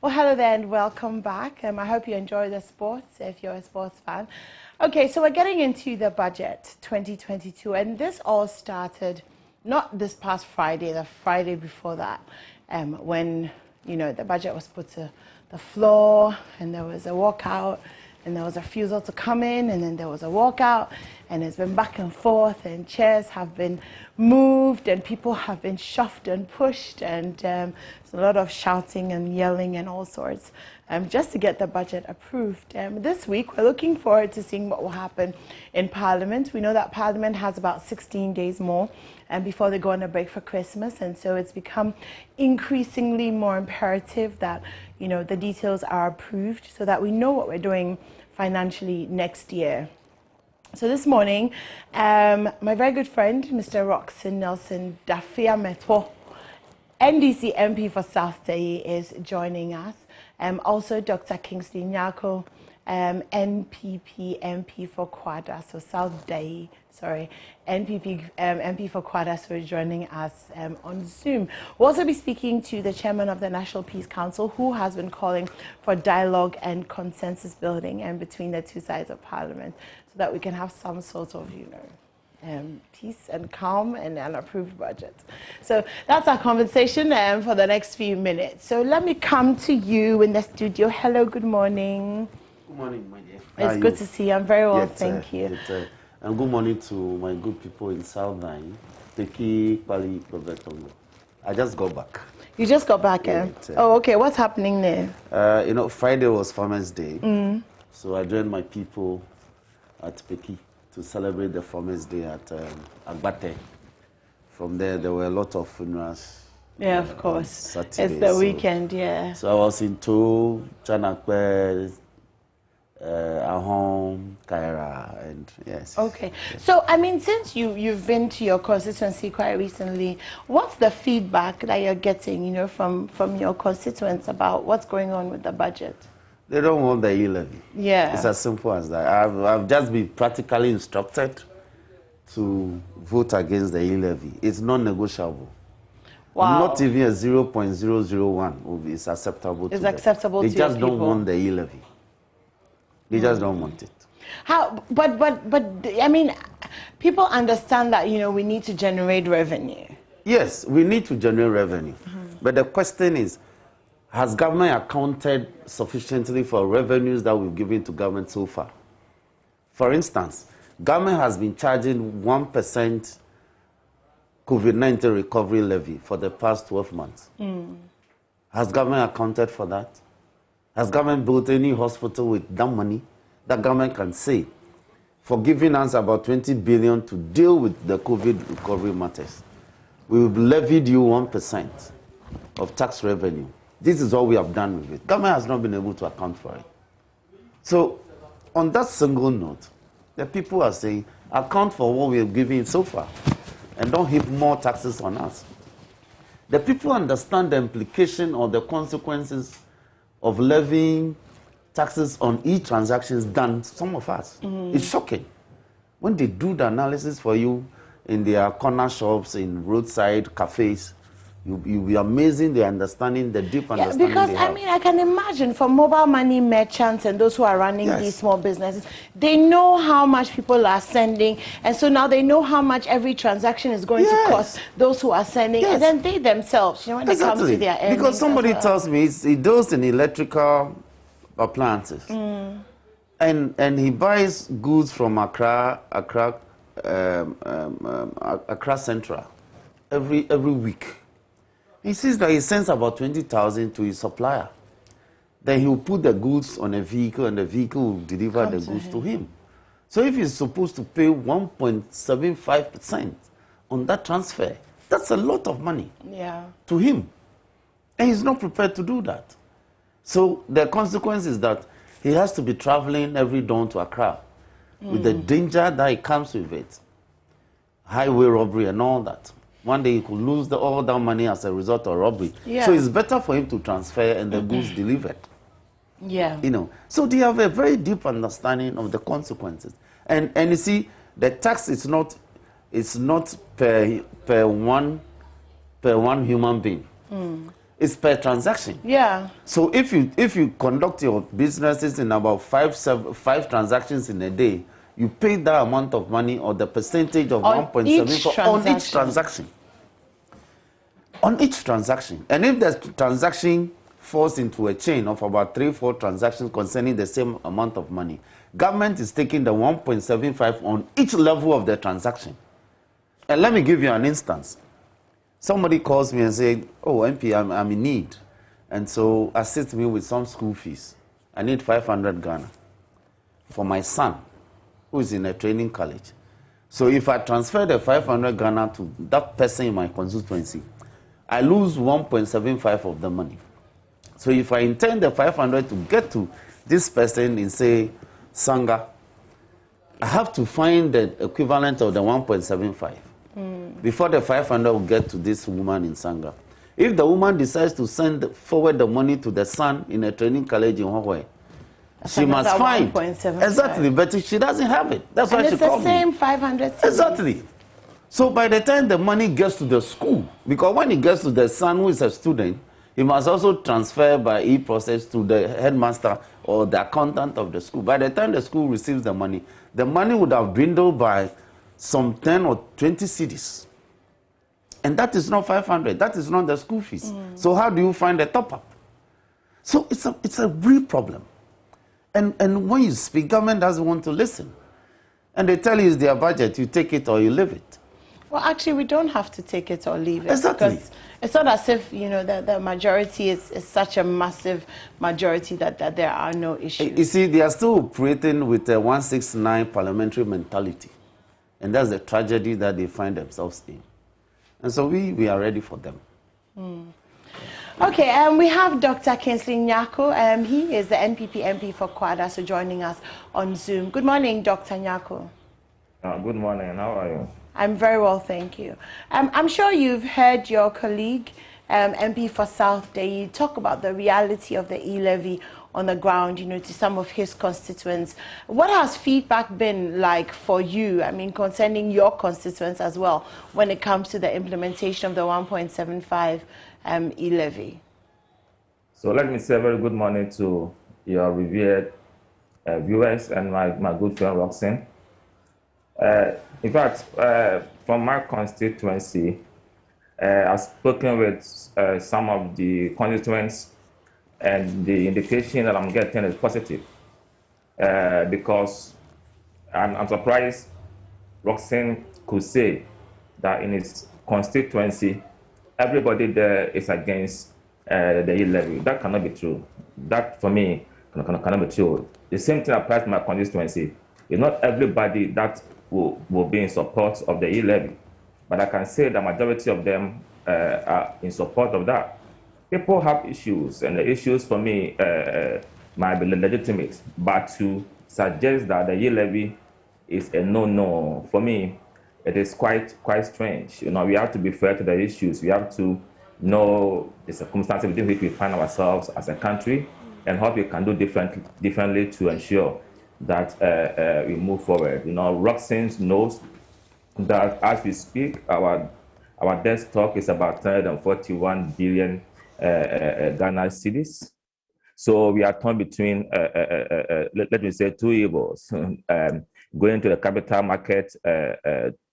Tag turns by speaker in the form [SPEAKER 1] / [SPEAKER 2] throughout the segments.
[SPEAKER 1] Well, hello there and welcome back. I hope you enjoy the sports if you're a sports fan. Okay, so we're getting into the budget 2022, and this all started not this past Friday, the Friday before that, when, you know, the budget was put to the floor and there was a walkout and there was a refusal to come in, and then there was a walkout, and it's been back and forth, and chairs have been moved and people have been shoved and pushed, and there's a lot of shouting and yelling and all sorts just to get the budget approved. This week we're looking forward to seeing what will happen in Parliament. We know that Parliament has about 16 days more before they go on a break for Christmas, and so it's become increasingly more imperative that, you know, the details are approved so that we know what we're doing financially next year. So this morning, my very good friend, Mr. Roxon Nelson Dafia Meto, NDC MP for South Day, is joining us. Also, Dr. Kingsley Nyako, NPP MP for Kwada, so South Day, sorry, NPP MP for Kwada, so joining us on Zoom. We'll also be speaking to the chairman of the National Peace Council, who has been calling for dialogue and consensus building between the two sides of Parliament, so that we can have some sort of, you know, peace and calm and an approved budget. So that's our conversation for the next few minutes. So let me come to you in the studio. Hello, good morning.
[SPEAKER 2] Good morning, my dear.
[SPEAKER 1] It's good to see you. I'm very well, thank you.
[SPEAKER 2] And good morning to my good people in South Line. Teki, Pali, Robertongo. I just got back.
[SPEAKER 1] You just got back, eh? Oh, okay. What's happening there?
[SPEAKER 2] You know, Friday was Farmers' Day. So I joined my people at Peki to celebrate the Farmers' Day at Agbate. From there were a lot of funerals.
[SPEAKER 1] Yeah, of course.
[SPEAKER 2] Saturday,
[SPEAKER 1] it's the weekend, yeah.
[SPEAKER 2] So I was in Togo, Chanakwe, Ahom, Kaira, and yes.
[SPEAKER 1] Okay. So, I mean, since you've been to your constituency quite recently, what's the feedback that you're getting, you know, from your constituents about what's going on with the budget?
[SPEAKER 2] They don't want the E-levy.
[SPEAKER 1] Yeah.
[SPEAKER 2] It's as simple as that. I've just been practically instructed to vote against the E-levy. It's non-negotiable.
[SPEAKER 1] Wow.
[SPEAKER 2] Not even a 0.001 is acceptable to them.
[SPEAKER 1] It's acceptable to
[SPEAKER 2] They just don't
[SPEAKER 1] people.
[SPEAKER 2] want the E-levy. They just don't want it.
[SPEAKER 1] How? But I mean, people understand that, you know, we need to generate revenue.
[SPEAKER 2] Yes, we need to generate revenue. But the question is, has government accounted sufficiently for revenues that we've given to government so far? For instance, government has been charging 1% COVID-19 recovery levy for the past 12 months. Has government accounted for that? Has government built any hospital with that money that government can say for giving us about 20 billion to deal with the COVID recovery matters? We've levied you 1% of tax revenue. This is all we have done with it. Government has not been able to account for it. So, on that single note, the people are saying, account for what we have given so far and don't heap more taxes on us. The people understand the implication or the consequences of levying taxes on e-transactions than some of us. It's shocking. When they do the analysis for you in their corner shops, in roadside cafes, you'll be amazing the understanding, the deep understanding.
[SPEAKER 1] Because, I mean, I can imagine for mobile money merchants and those who are running these small businesses, they know how much people are sending, and so now they know how much every transaction is going to cost those who are sending, and then they themselves, you know, when they come to their earnings.
[SPEAKER 2] Because somebody tells me he deals in electrical appliances, and he buys goods from Accra Central every week. He says that he sends about 20,000 to his supplier. Then he will put the goods on a vehicle, and the vehicle will deliver the goods to him. So if he's supposed to pay 1.75% on that transfer, that's a lot of money to him. And he's not prepared to do that. So the consequence is that he has to be traveling every dawn to Accra with the danger that it comes with it. Highway robbery and all that. One day he could lose all that money as a result of robbery. So it's better for him to transfer and the goods delivered. You know, so they have a very deep understanding of the consequences. And you see, the tax is not per one human being. It's per transaction.
[SPEAKER 1] Yeah.
[SPEAKER 2] So if you conduct your businesses in about five transactions in a day, you pay that amount of money or the percentage of 1.74 on each transaction. On each transaction. And if the transaction falls into a chain of about 3-4 transactions concerning the same amount of money, government is taking the 1.75 on each level of the transaction. And let me give you an instance. Somebody calls me and says, oh, MP, I'm in need. And so assist me with some school fees. I need 500 Ghana for my son, who is in a training college. So if I transfer the 500 Ghana to that person in my constituency, I lose 1.75 of the money. So if I intend the 500 to get to this person in, say, Sanga, I have to find the equivalent of the 1.75 before the 500 will get to this woman in Sanga. If the woman decides to send forward the money to the son in a training college in Hawaii, she must find. Exactly, but she doesn't have it. That's why she called me.
[SPEAKER 1] And it's the same 500 cedis.
[SPEAKER 2] Exactly. So by the time the money gets to the school, because when it gets to the son who is a student, he must also transfer by e-process to the headmaster or the accountant of the school. By the time the school receives the money would have dwindled by some 10 or 20 cedis. And that is not 500. That is not the school fees. So how do you find a top-up? So it's a real problem. And when you speak, government doesn't want to listen. And they tell you it's their budget. You take it or you leave it.
[SPEAKER 1] Well, actually, we don't have to take it or leave it.
[SPEAKER 2] Exactly.
[SPEAKER 1] Because it's not as if, the majority is such a massive majority that there are no issues.
[SPEAKER 2] You see, they are still operating with a 169 parliamentary mentality. And that's the tragedy that they find themselves in. And so we are ready for them.
[SPEAKER 1] Okay, we have Dr. Kingsley Nyako. He is the NPP MP for Kwada, so joining us on Zoom. Good morning, Dr. Nyako.
[SPEAKER 3] Good morning. How are you?
[SPEAKER 1] I'm very well, thank you. I'm sure you've heard your colleague, MP for South Day, talk about the reality of the E-levy on the ground, to some of his constituents. What has feedback been like for you, concerning your constituents as well, when it comes to the implementation of the 1.75 E-levy?
[SPEAKER 3] So let me say a very good morning to your revered viewers and my good friend Roxanne. In fact, from my constituency, I've spoken with some of the constituents, and the indication that I'm getting is positive. Because I'm surprised Roxanne could say that in his constituency, everybody there is against the E-levy. That cannot be true. That, for me, cannot be true. The same thing applies to my constituency. It's not everybody that will be in support of the E-levy. But I can say the majority of them are in support of that. People have issues, and the issues for me might be legitimate. But to suggest that the E-levy is a no-no, for me, it is quite strange. We have to be fair to the issues. We have to know the circumstances within which we find ourselves as a country and what we can do differently to ensure that we move forward. Roxanne knows that as we speak, our debt stock is about 341 billion Ghana cedis. So we are torn between, let me say, two evils: going to the capital market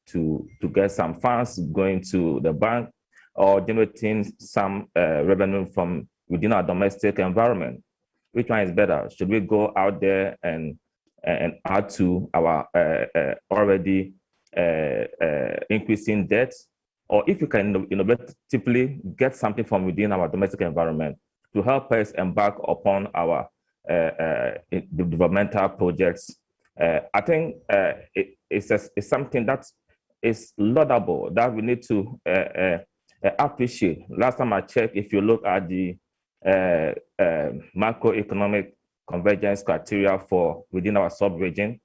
[SPEAKER 3] to get some funds, going to the bank, or generating some revenue from within our domestic environment. Which one is better? Should we go out there and add to our already increasing debt? Or if you can innovatively get something from within our domestic environment to help us embark upon our developmental projects, I think it's something that is laudable, that we need to appreciate. Last time I checked, if you look at the macroeconomic convergence criteria for within our sub-region,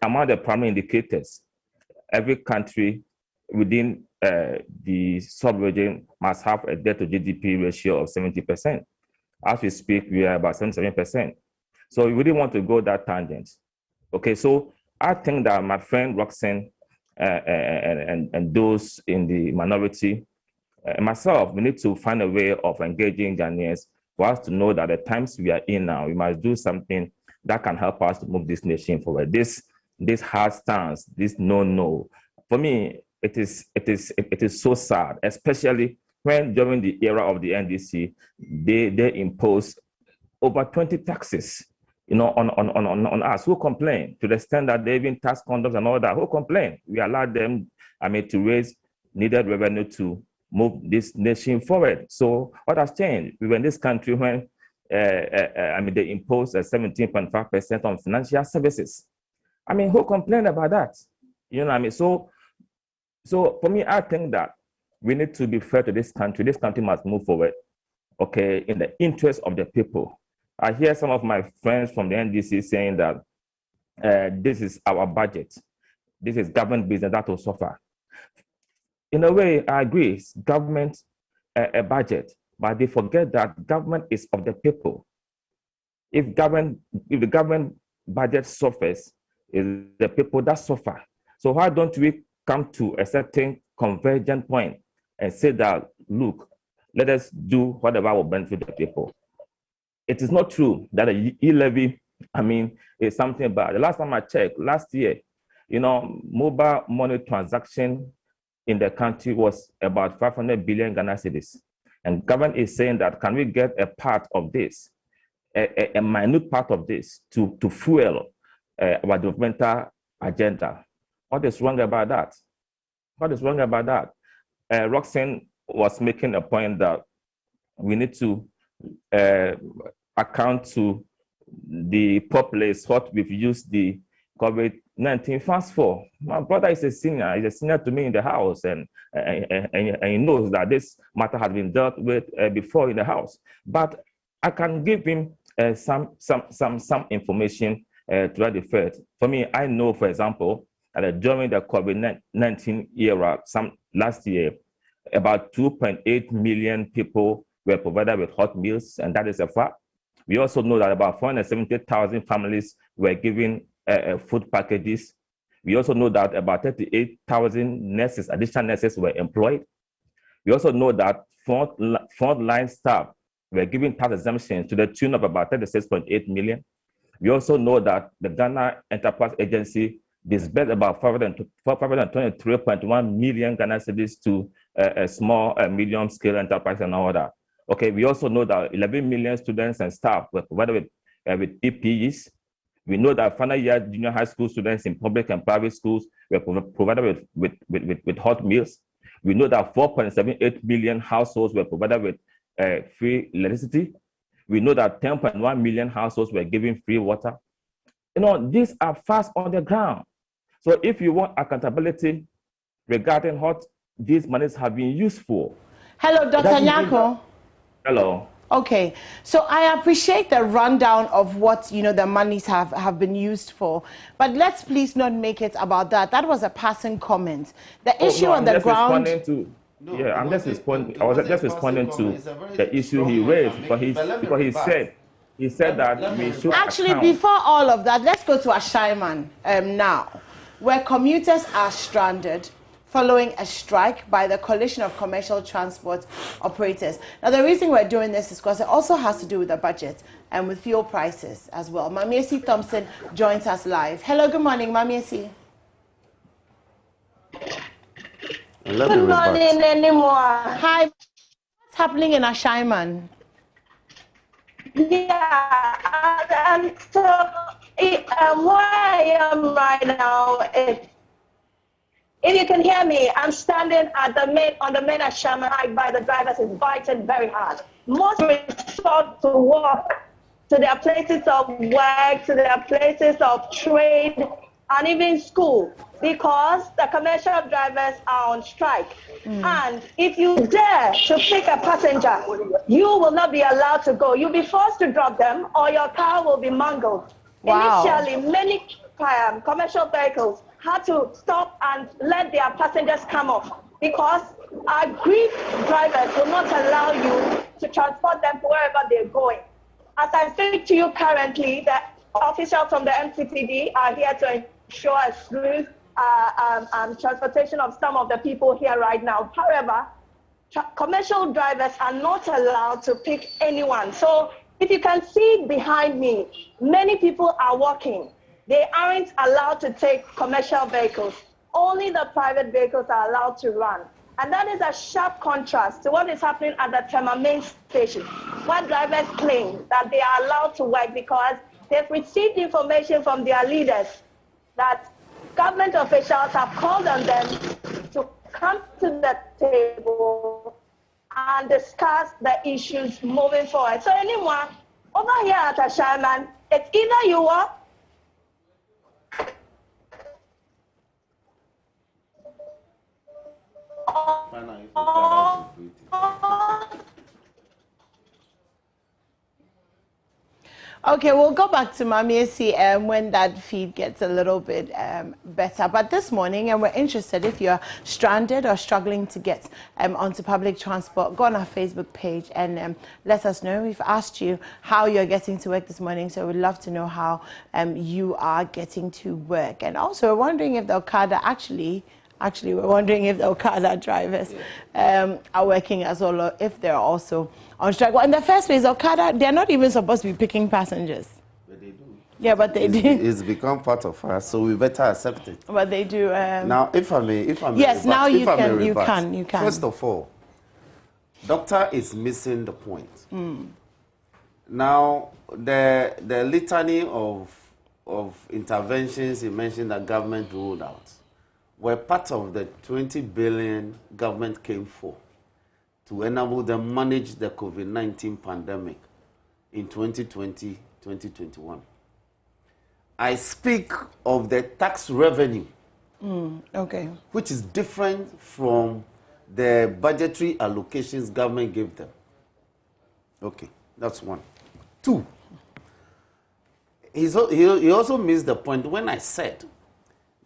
[SPEAKER 3] among the primary indicators, every country within the sub-region must have a debt to GDP ratio of 70%. As we speak, we are about 77%. So we really want to go that tangent. Okay, so I think that my friend Roxanne and those in the minority myself, we need to find a way of engaging Ghanaians for us to know that the times we are in now, we must do something that can help us to move this nation forward. This hard stance, this no. For me, it is so sad, especially when during the era of the NDC, they imposed over 20 taxes, on us. Who complain? To the extent that they even tax condoms and all that. Who complain? We allowed them, to raise needed revenue to move this nation forward. So what has changed? We were in this country when, they imposed a 17.5% on financial services. Who complained about that? So for me, I think that we need to be fair to this country. This country must move forward, okay, in the interest of the people. I hear some of my friends from the NDC saying that this is our budget. This is government business that will suffer. In a way, I agree, it's government a budget, but they forget that government is of the people. If the government budget suffers, it's the people that suffer. So why don't we come to a certain convergent point and say that, look, let us do whatever will benefit the people. It is not true that the E-levy, is something bad. The last time I checked, last year, mobile money transaction in the country was about 500 billion Ghana cedis. And government is saying that, can we get a part of this, a minute part of this to fuel our developmental agenda? What is wrong about that? What is wrong about that? Roxanne was making a point that we need to account to the populace what we've used the COVID-19 funds for. My brother is a senior. He's a senior to me in the house, and he knows that this matter has been dealt with before in the house. But I can give him some information to that effect. For me, I know, for example, that during the COVID-19 era, last year, about 2.8 million people were provided with hot meals, and that is a fact. We also know that about 470,000 families were given food packages. We also know that about 38,000 nurses, additional nurses, were employed. We also know that frontline staff were given tax exemptions to the tune of about 36.8 million. We also know that the Ghana Enterprise Agency disbursed about 523.1 million Ghana cedis to a small, medium scale enterprise and all that. Okay, we also know that 11 million students and staff were provided with PPEs. We know that final year junior high school students in public and private schools were provided with hot meals. We know that 4.78 million households were provided with free electricity. We know that 10.1 million households were given free water. These are facts on the ground. So if you want accountability regarding what these monies have been used for.
[SPEAKER 1] Hello, Dr. Nyako.
[SPEAKER 3] Hello.
[SPEAKER 1] Okay, so I appreciate the rundown of what the monies have been used for, but let's please not make it about that. That was a passing comment. The issue on the ground.
[SPEAKER 3] I was just responding to the issue he raised, because he said that we should
[SPEAKER 1] actually before all of that, let's go to Ashaiman now, where commuters are stranded following a strike by the Coalition of Commercial Transport Operators. Now, the reason we're doing this is because it also has to do with the budget and with fuel prices as well. Mamiesi Thompson joins us live. Hello, good morning, Mamiesi.
[SPEAKER 4] Good morning anymore.
[SPEAKER 1] Hi, what's happening in Ashaiman?
[SPEAKER 4] Yeah, and so where I am right now is, if you can hear me, I'm standing at on the main Ashaiman by the drivers is biting very hard. Most resort to work to their places of work, to their places of trade, and even school, because the commercial drivers are on strike. And if you dare to pick a passenger, you will not be allowed to go. You'll be forced to drop them, or your car will be mangled.
[SPEAKER 1] Wow.
[SPEAKER 4] Initially, many commercial vehicles had to stop and let their passengers come off, because our Greek drivers will not allow you to transport them to wherever they're going. As I speak to you currently, the officials from the MCPD are here to ensure a smooth transportation of some of the people here right now. However, commercial drivers are not allowed to pick anyone. So if you can see behind me, many people are walking. They aren't allowed to take commercial vehicles. Only the private vehicles are allowed to run. And that is a sharp contrast to what is happening at the Tema main station, where drivers claim that they are allowed to work because they've received information from their leaders that government officials have called on them to come to the table and discuss the issues moving forward. So anyone over here at Ashaman, it's either you are
[SPEAKER 1] Okay, we'll go back to Mami Esi when that feed gets a little bit better. But this morning, and we're interested, if you're stranded or struggling to get onto public transport, go on our Facebook page and let us know. We've asked you how you're getting to work this morning, so we'd love to know how you are getting to work. And also, we're wondering if the Okada Actually, we're wondering if the Okada drivers are working as well, or if they're also on strike. Well, in the first place, Okada, they're not even supposed to be picking passengers.
[SPEAKER 2] But they do.
[SPEAKER 1] Yeah, but they do.
[SPEAKER 2] It's become part of us, so we better accept it.
[SPEAKER 1] But they do.
[SPEAKER 2] Now, if I may
[SPEAKER 1] yes, now you can. You can.
[SPEAKER 2] First of all, doctor is missing the point. Now, the litany of interventions he mentioned that government ruled out were part of the 20 billion government came for to enable them manage the COVID-19 pandemic in 2020, 2021. I speak of the tax revenue,
[SPEAKER 1] okay,
[SPEAKER 2] which is different from the budgetary allocations government gave them. Okay, that's one. Two, he also missed the point when I said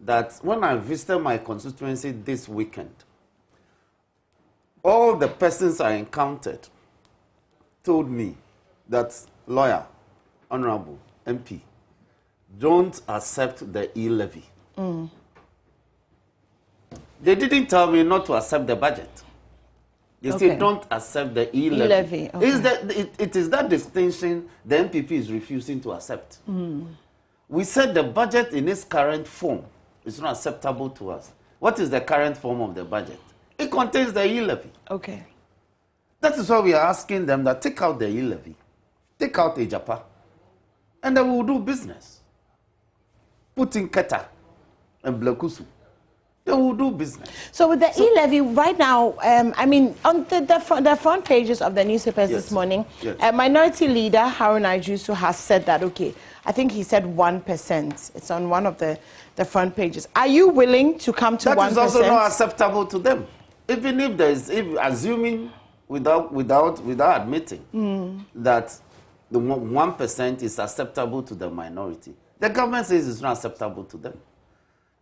[SPEAKER 2] that when I visited my constituency this weekend, all the persons I encountered told me that lawyer, honorable, MP, don't accept the E-levy. They didn't tell me not to accept the budget. They say don't accept the E-levy. Okay. It is that distinction the MPP is refusing to accept. We said the budget in its current form is not acceptable to us. What is the current form of the budget? It contains the E-levy.
[SPEAKER 1] Okay.
[SPEAKER 2] That is why we are asking them that take out the E-levy, take out Ejapa, and then we will do business. Put in Keta and Blekusu. They will do business.
[SPEAKER 1] So with the E-levy right now, I mean, on the front pages of the newspapers this morning, Minority Leader Haruna Ijusu has said that, okay, I think he said 1%. It's on one of the front pages. Are you willing to come to 1%?
[SPEAKER 2] That is also not acceptable to them. Even if there is, assuming without admitting that the 1% is acceptable to the minority, the government says it's not acceptable to them.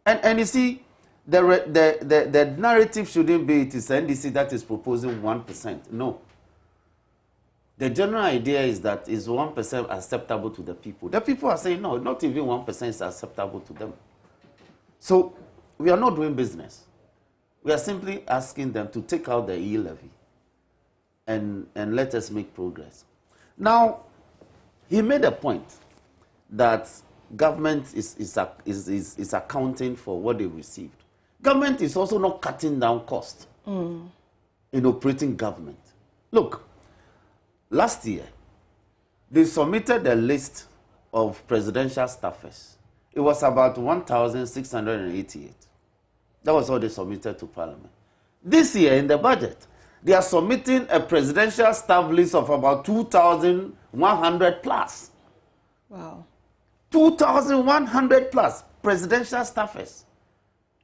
[SPEAKER 2] And you see, the narrative shouldn't be it is NDC that is proposing 1%. No. The general idea is that is 1% acceptable to the people. The people are saying no, not even 1% is acceptable to them. So we are not doing business. We are simply asking them to take out the E-levy and let us make progress. Now, he made a point that government is accounting for what they received. Government is also not cutting down costs in operating government. Look, last year, they submitted a list of presidential staffers. It was about 1,688. That was all they submitted to Parliament. This year, in the budget, they are submitting a presidential staff list of about 2,100 plus.
[SPEAKER 1] Wow.
[SPEAKER 2] 2,100 plus presidential staffers.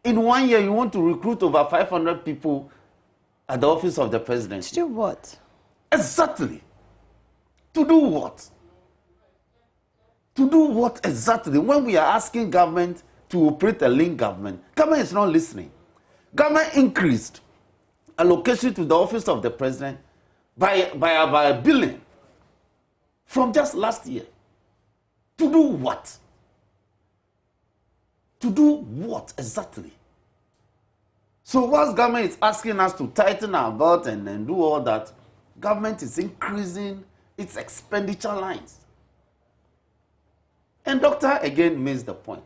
[SPEAKER 2] In 1 year, you want to recruit over 500 people at the office of the presidency.
[SPEAKER 1] To do what?
[SPEAKER 2] Exactly. To do what? To do what exactly? When we are asking government to operate a lean government, government is not listening. Government increased allocation to the office of the president by $1 billion from just last year. To do what? To do what exactly? So whilst government is asking us to tighten our belt and do all that, government is increasing its expenditure lines. And Doctor again makes the point.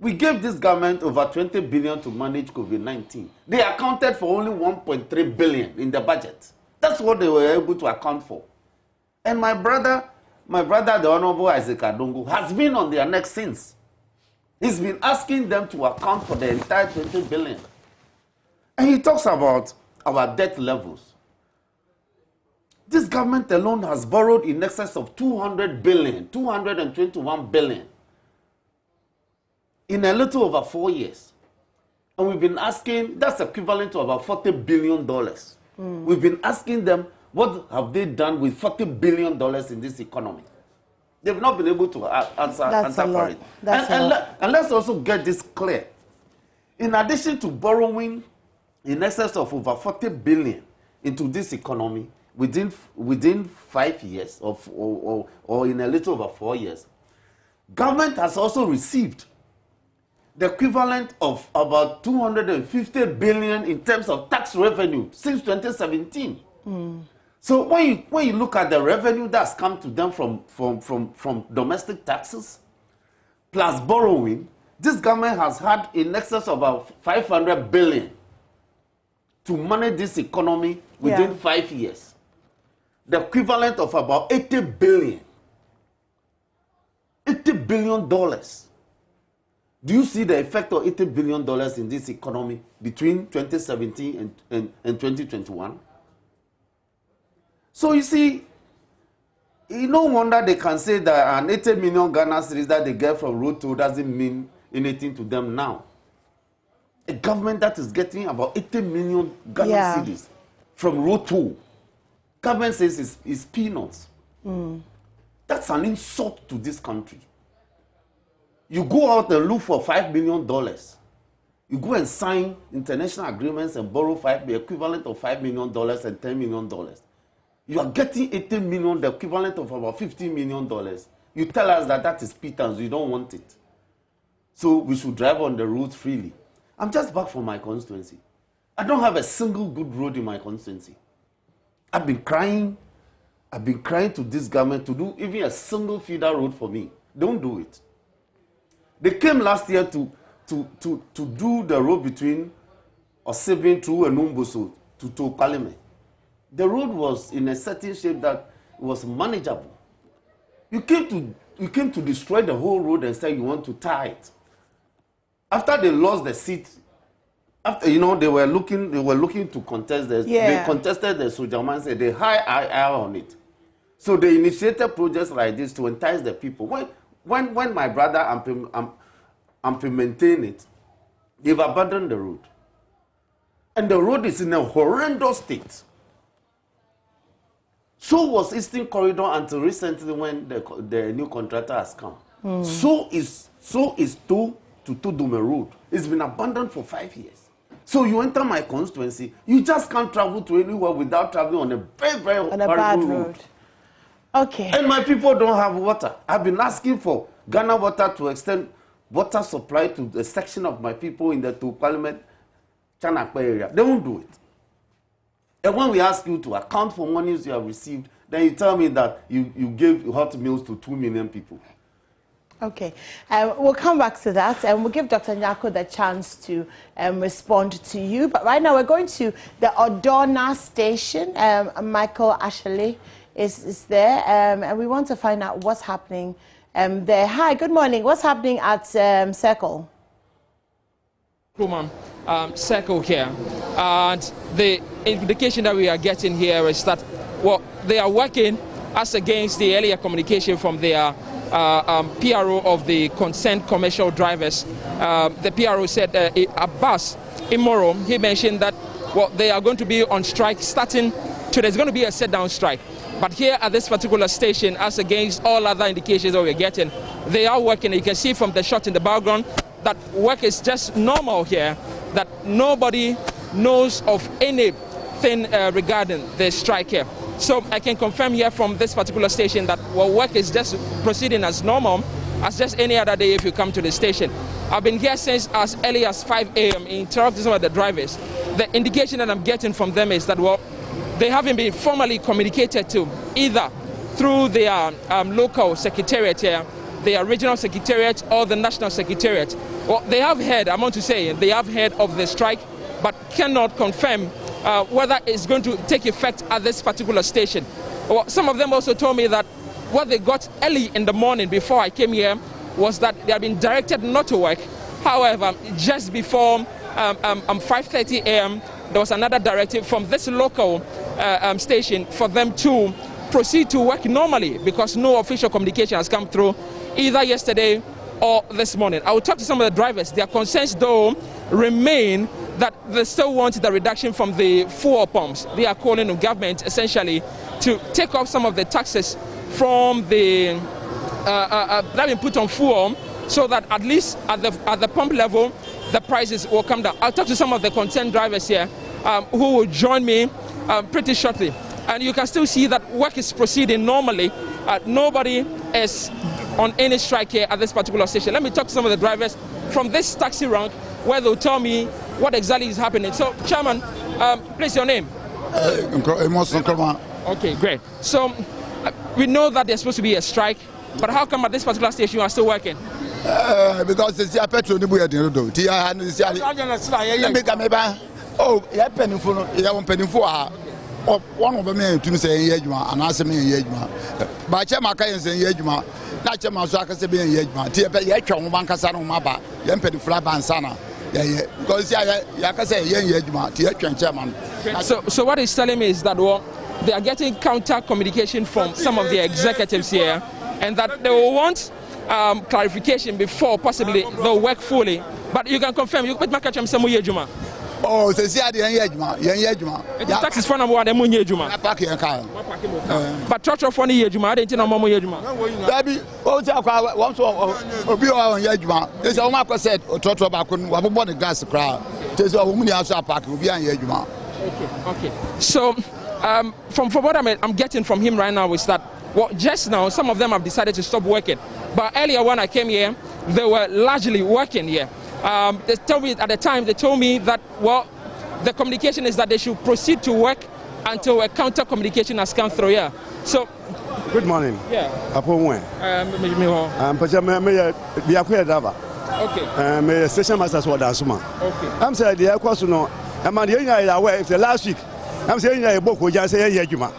[SPEAKER 2] We gave this government over 20 billion to manage COVID-19. They accounted for only 1.3 billion in the budget. That's what they were able to account for. And my brother, the Honorable Isaac Adongo, has been on their neck since. He's been asking them to account for the entire 20 billion. And he talks about our debt levels. This government alone has borrowed in excess of 200 billion, 221 billion in a little over 4 years. And we've been asking, that's equivalent to about $40 billion. We've been asking them, what have they done with $40 billion in this economy? They've not been able to answer for it. And let's also get this clear. In addition to borrowing in excess of over 40 billion into this economy within 5 years or in a little over 4 years, government has also received the equivalent of about 250 billion in terms of tax revenue since 2017. So when you look at the revenue that's come to them from domestic taxes plus borrowing, this government has had in excess of about 500 billion to manage this economy within 5 years. The equivalent of about 80 billion. $80 billion. Do you see the effect of $80 billion in this economy between 2017 and 2021? So you see, no wonder they can say that an 80 million Ghana cedis that they get from road toll doesn't mean anything to them now. A government that is getting about 80 million Ghana cedis from road toll, government says is peanuts. That's an insult to this country. You go out and look for $5 million. You go and sign international agreements and borrow the equivalent of $5 million and $10 million. You are getting 80 million, the equivalent of about $50 million. You tell us that is pittance, you don't want it. So we should drive on the roads freely. I'm just back from my constituency. I don't have a single good road in my constituency. I've been crying to this government to do even a single feeder road for me. Don't do it. They came last year to do the road between Osebin through Enumboso to Tokwaleme. The road was in a certain shape that was manageable. You came to destroy the whole road and say you want to tie it. After they lost the seat, after they were looking to contest this. They contested the Sojaman, said they high on it. So they initiated projects like this to entice the people. When my brother implementing it, they've abandoned the road. And the road is in a horrendous state. So was Eastern Corridor until recently when the new contractor has come. So is Tudume Road. It's been abandoned for 5 years. So you enter my constituency, you just can't travel to anywhere without traveling on a very, very horrible road.
[SPEAKER 1] Okay.
[SPEAKER 2] And my people don't have water. I've been asking for Ghana Water to extend water supply to the section of my people in the Parliament Chanakpa area. They won't do it. And when we ask you to account for monies you have received, then you tell me that you gave hot meals to 2 million people.
[SPEAKER 1] Okay, we'll come back to that and we'll give Dr. Nyako the chance to respond to you. But right now we're going to the Odona station. Michael Ashley is there and we want to find out what's happening there. Hi, good morning. What's happening at Circle?
[SPEAKER 5] Circle here, and the indication that we are getting here is that they are working as against the earlier communication from their PRO of the concerned commercial drivers. The PRO said Abbas Imoro, he mentioned that they are going to be on strike starting today. There's going to be a sit-down strike. But here at this particular station, as against all other indications that we're getting, they are working. You can see from the shot in the background that work is just normal here, that nobody knows of anything regarding the strike here. So I can confirm here from this particular station that work is just proceeding as normal, as just any other day if you come to the station. I've been here since as early as 5 a.m. interrupting some of the drivers. The indication that I'm getting from them is that, well, they haven't been formally communicated to either through their local secretariat here, their regional secretariat or the national secretariat. Well, they have heard, I want to say, they have heard of the strike, but cannot confirm whether it's going to take effect at this particular station. Well, some of them also told me that what they got early in the morning before I came here was that they have been directed not to work. However, just before 5:30 a.m., there was another directive from this local station for them to proceed to work normally because no official communication has come through either yesterday or this morning. I will talk to some of the drivers. Their concerns, though, remain that they still want the reduction from the fuel pumps. They are calling on government essentially to take off some of the taxes from the that have been put on fuel, so that at least at the pump level the prices will come down. I'll talk to some of the concerned drivers here who will join me pretty shortly. And you can still see that work is proceeding normally. Nobody is on any strike here at this particular station. Let me talk to some of the drivers from this taxi rank where they'll tell me what exactly is happening. So, Chairman, please, your name? Okay, great. So, we know that there's supposed to be a strike, but how come at this particular station you are still working?
[SPEAKER 6] Because it's a petrol. One of them to say Yejma and answer me Yejma. By Chamaka and say Yejma, not Chamaka say Yejma, Tiapan Bancasano Maba, Yemped Flaban Sana. Because Yaka say Yejma, Tiapan Chairman.
[SPEAKER 5] So what he's telling me is that, well, they are getting counter communication from some of the executives here, and that they will want clarification before possibly they'll work fully. But you can confirm, you put Makacham Samu Yejuma.
[SPEAKER 6] Oh, so see, I didn't Yejma.
[SPEAKER 5] The taxes for number one, the Moon Yejuma. But Church of Funny Yejuma, I didn't know Momo Yejuma.
[SPEAKER 6] Baby, once on Yejma. There's a Marco said, or Church of Bakun, what about the gas crowd? There's a woman outside park will be on Yejma.
[SPEAKER 5] Okay. So, from what I'm getting from him right now is that, well, just now, some of them have decided to stop working. But earlier when I came here, they were largely working here. They told me at the time, they told me that, well, the communication is that they should proceed to work until a counter communication has come through here. So,
[SPEAKER 7] good morning.
[SPEAKER 5] Yeah.
[SPEAKER 7] Upon when?
[SPEAKER 5] Okay.
[SPEAKER 7] Me station masters were dancing.
[SPEAKER 5] Okay.
[SPEAKER 7] I'm saying the air course no. I'm on the away if the last week. I'm saying a book which I say Yejuma.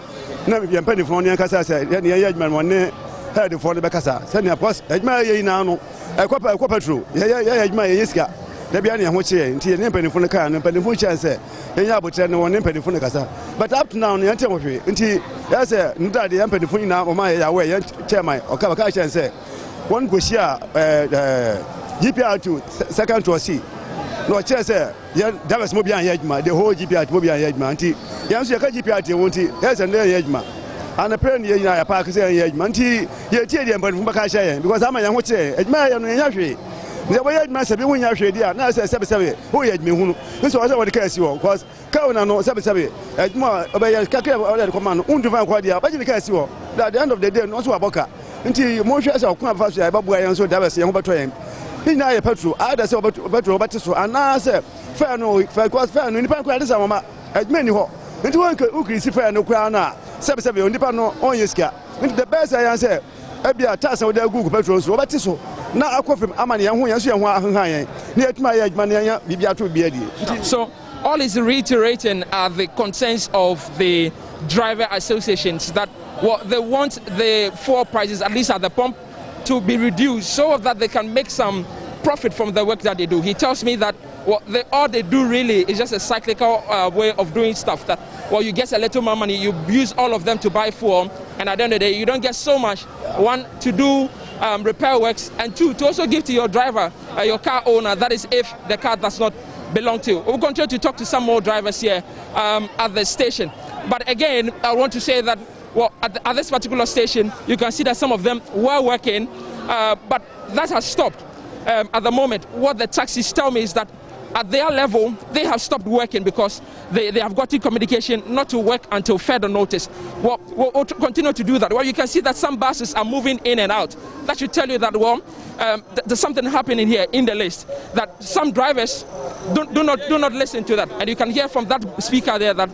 [SPEAKER 7] Never be a penny for one Casa said, Yejman one heard for the Bacasa. Send your post, admire now. A copper true. Yeah, my Yiska. The Biania, which is a penny for the car and penny for chance. Yeah, but no one penny for the Casa. But up to now, the antimony, until there's a Nutadi and penny for now, or my away, chairman, or Kavakacha and say, one goes here, GPR to second to a C. No chance, that was Mobian Yajma, the whole GPR to Mobian Yajma. Yes, you can GPR, won't he? Yes, and there Yajma. And apparently, I park say Yajma, you're telling but from Bakasha, because I'm a young watcher, admire and Yashi. The way I'd must have been Yashi, now I said 77, who had me who. This was what the case you because Kauna no 77, at more obey a Kaka or command, Unduvan Quadia, but in the case you at the end of the day, not so a boca. Until Moshe or Quamfas, Babu, and so that was young Batrain. He now a petrol, I just about Batiso, and now I said, fair no, fair quite fair, no, Nipan at many ho. And one could see fair no crown, 77 on Nipano on Yiska. The best I answer, Ebia Tassa with their Google petrol, so Batiso. Now I call from Amani and who you want near my age, Mania, Bibia to be.
[SPEAKER 5] So all is reiterating are the concerns of the driver associations that they want the fuel prices, at least at the pump, to be reduced so that they can make some profit from the work that they do. He tells me that all they do really is just a cyclical way of doing stuff. That you get a little more money, you use all of them to buy fuel, and at the end of the day, you don't get so much. One, to do repair works, and two, to also give to your driver, your car owner. That is if the car does not belong to you. We'll continue to talk to some more drivers here at the station. But again, I want to say that at this particular station, you can see that some of them were working, but that has stopped. At the moment, what the taxis tell me is that at their level, they have stopped working because they have gotten communication not to work until further notice. Well, we'll continue to do that. Well, you can see that some buses are moving in and out. That should tell you that, well, there's something happening here in the list, that some drivers do not listen to that. And you can hear from that speaker there that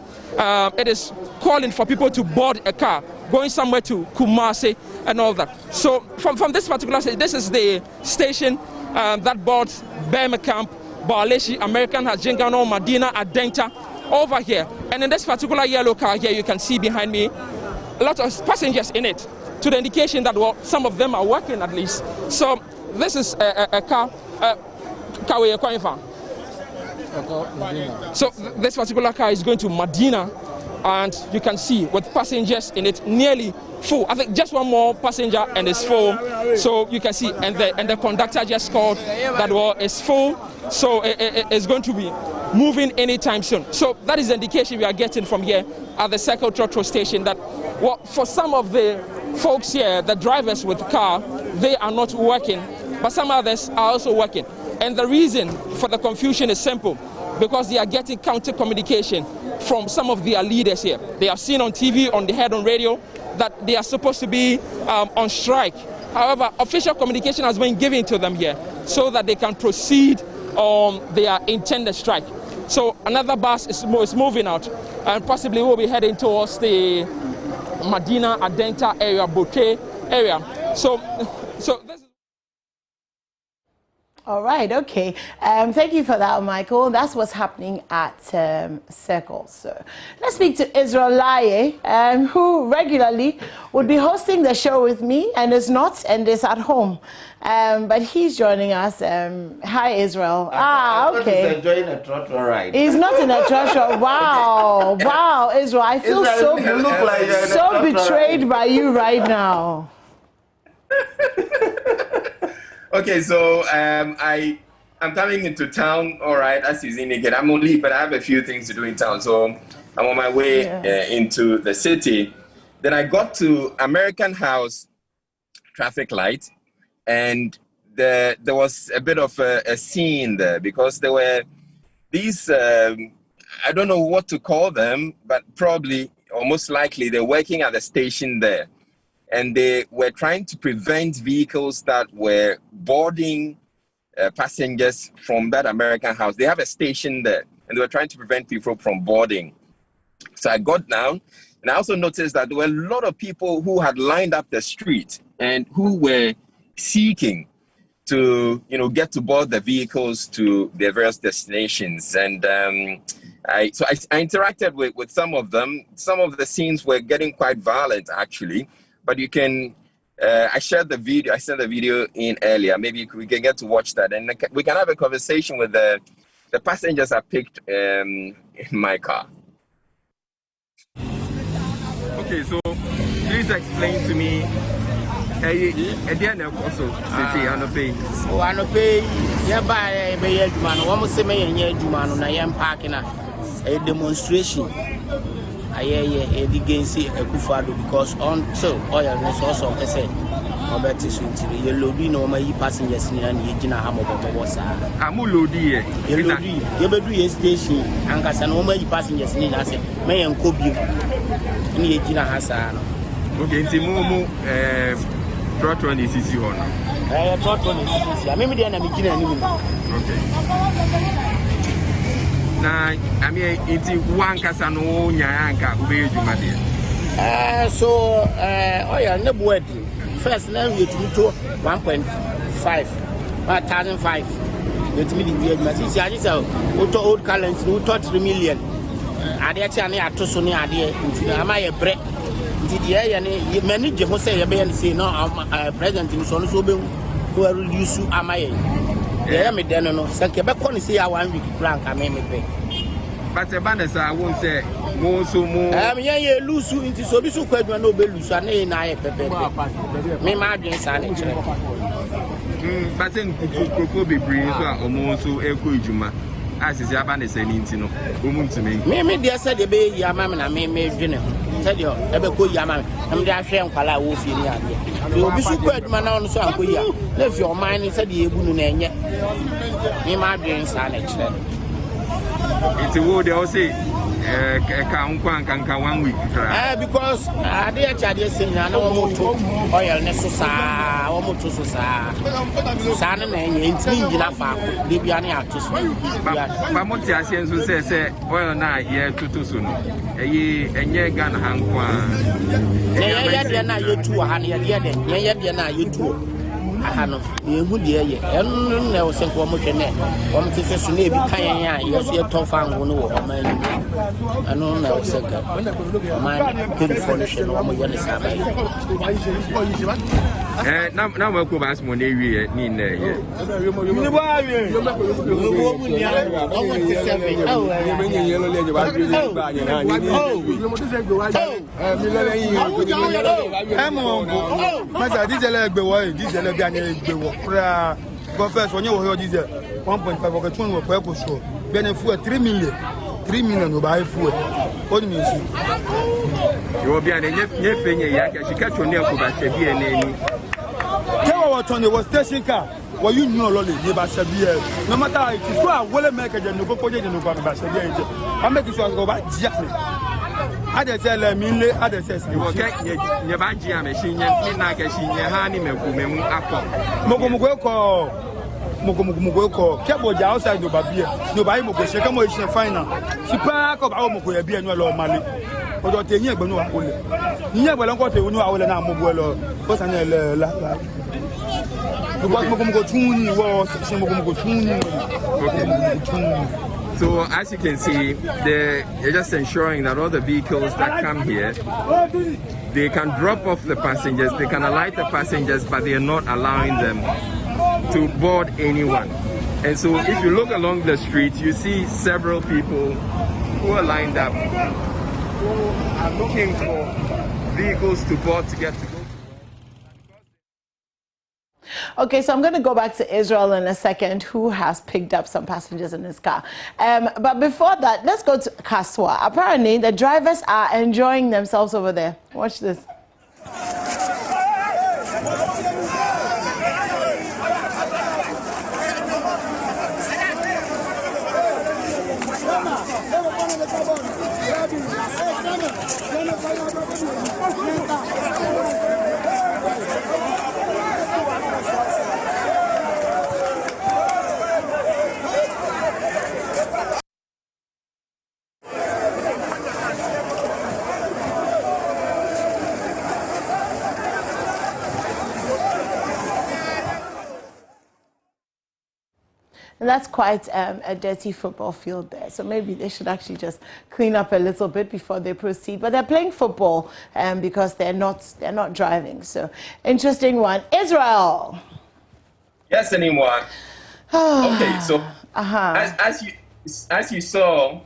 [SPEAKER 5] it is calling for people to board a car going somewhere to Kumasi and all that. So from this particular station, this is the station that boards Burma Camp, Baleshi, American Hajingano, Medina, Adenta, over here. And in this particular yellow car here, you can see behind me a lot of passengers in it, to the indication that, well, some of them are working at least. So this is a car, where you're coming from. So this particular car is going to Medina, and you can see with passengers in it nearly full. I think just one more passenger and it's full. So you can see, and the conductor just called that, well, it's full. So it's going to be moving anytime soon. So that is the indication we are getting from here at the Circle Trotro station, that, well, for some of the folks here, the drivers with the car, they are not working, but some others are also working. And the reason for the confusion is simple, because they are getting counter communication from some of their leaders here. They have seen on TV, they heard on radio, that they are supposed to be on strike. However, official communication has been given to them here so that they can proceed on their intended strike. So another bus is moving out, and possibly will be heading towards the Medina, Adenta area, Bouquet area. So this.
[SPEAKER 1] All right, okay. Thank you for that, Michael. That's what's happening at Circle. So let's speak to Israel Laye, who regularly would be hosting the show with me and is not, and is at home. But he's joining us. Hi, Israel. Okay.
[SPEAKER 2] He's enjoying a trotro ride.
[SPEAKER 1] He's not in a trotro. Wow. Wow, Israel. I feel
[SPEAKER 2] Israel,
[SPEAKER 1] so betrayed by you right now.
[SPEAKER 8] Okay, so I'm coming into town, all right, as you indicate. I'm on leave, but I have a few things to do in town. So I'm on my way into the city. Then I got to American House traffic light, and there was a bit of a scene there, because there were these, I don't know what to call them, but probably, or most likely, they're working at the station there. And they were trying to prevent vehicles that were boarding passengers from that American House. They have a station there, and they were trying to prevent people from boarding. So I got down, and I also noticed that there were a lot of people who had lined up the street and who were seeking to, get to board the vehicles to their various destinations. And I interacted with some of them. Some of the scenes were getting quite violent, actually. But you can, I shared the video, I sent the video in earlier. Maybe we can get to watch that, and we can have a conversation with the passengers I picked in my car. Okay, so please explain to me.
[SPEAKER 9] Demonstration. Against Akufo-Addo, because until oil is also said about this yellow no my passengers in and Yina Hamobosa.
[SPEAKER 8] Amulodi,
[SPEAKER 9] Yebedu station, and Casan, my passengers in us, may and Kobi in Yina Hassan.
[SPEAKER 8] Okay, Timumu, Trotron is easy on.
[SPEAKER 9] Trotron is easy. I mean, the enemy.
[SPEAKER 8] Okay. I mean, it's one casano, Yanka,
[SPEAKER 9] so, oil, no word. First, now we to 1.5, 1,005. Let me be Matisse. I just old currents, who taught 3 million. I did a Tosoni idea. Am I a bread? Did the manager who say, and say, no, I'm president in Son who are used to am I? Yeah, me then no. So Quebec can say I 1 week frank I may pay.
[SPEAKER 8] But the banners I won't say more so more.
[SPEAKER 9] Yeah, lose you into so this quite no be lose and I pepe. Me margins are in
[SPEAKER 8] but then could be brave or more so echo Juma. As is Yaban is saying, to me. Me, dear said the baby, your mamma, and I may dinner.
[SPEAKER 9] said yo ebe ko yama am dey ahwe nkwala wo fie ni ade e obi su ko aduma na no so anko ya na fi o man ni said ye bunu na enye ni ma dwen sa na kire
[SPEAKER 10] it's wo dey o say ka nkan 1 week
[SPEAKER 9] because ade achade say na na wo moto oil ne so sa wo moto so sa na na enye ntimi ngina fa ko de bia na ato so
[SPEAKER 10] ba mo ti ase nso se oil na ye tutu so no enye Ghana hankwa
[SPEAKER 9] ye de na yetu ha na ye de na yetu aha no ye hu de ye enu na wo se ko mo hwene wo mo tese so na ebi kan ya ye so ye to fa ngo no wo o man anu na wo se ka man information wo mo ye ne sa ba
[SPEAKER 10] na mo ko ba smo na ewie ni na ye
[SPEAKER 9] ni ba awie wo mu ni ala wo mo tese be ye be nye ye lo le je ba bi ni ba nye na ni yo mo tese gbe wa mi le leyin yo mo ma sa di jele gbe wo di jele bi go first when you hear this 1.5 or 2 no for sure benefit 3 million no buy fuel what do you mean
[SPEAKER 10] you be an nye fenye ya ka shika chone ko ba se bi eneni
[SPEAKER 9] kewa what on the station car what you know lolly ye ba se bi no matter how it is go awole make je no go koje no ba se bi enje I make sure go ba jia ade se le mi le ade se se
[SPEAKER 10] wo ke nye ba jia me shi nye mi na ke shi nye ha ni meku memu akọ
[SPEAKER 9] mogo ko ke bo ja outside no ba bia no ba yi mogo se ke mo ise final si pa ko ba o mogo ya bia no lo male ojo te yin egbe no wa ole yin egbe lo ko te ni wa ole na mogo lo ko sa ni le la mogo tun ni wo se mogo tun ni
[SPEAKER 10] So as you can see, they're just ensuring that all the vehicles that come here, they can drop off the passengers, they can alight the passengers, but they are not allowing them to board anyone. And so if you look along the street, you see several people who are lined up, who are looking for vehicles to board to get to go.
[SPEAKER 1] Okay, so I'm going to go back to Israel in a second, who has picked up some passengers in his car. But before that, let's go to Kaswa. Apparently, the drivers are enjoying themselves over there. Watch this. And that's quite a dirty football field there. So maybe they should actually just clean up a little bit before they proceed. But they're playing football because they're not driving. So interesting one. Israel.
[SPEAKER 8] Yes, anyone. Okay, so as you saw,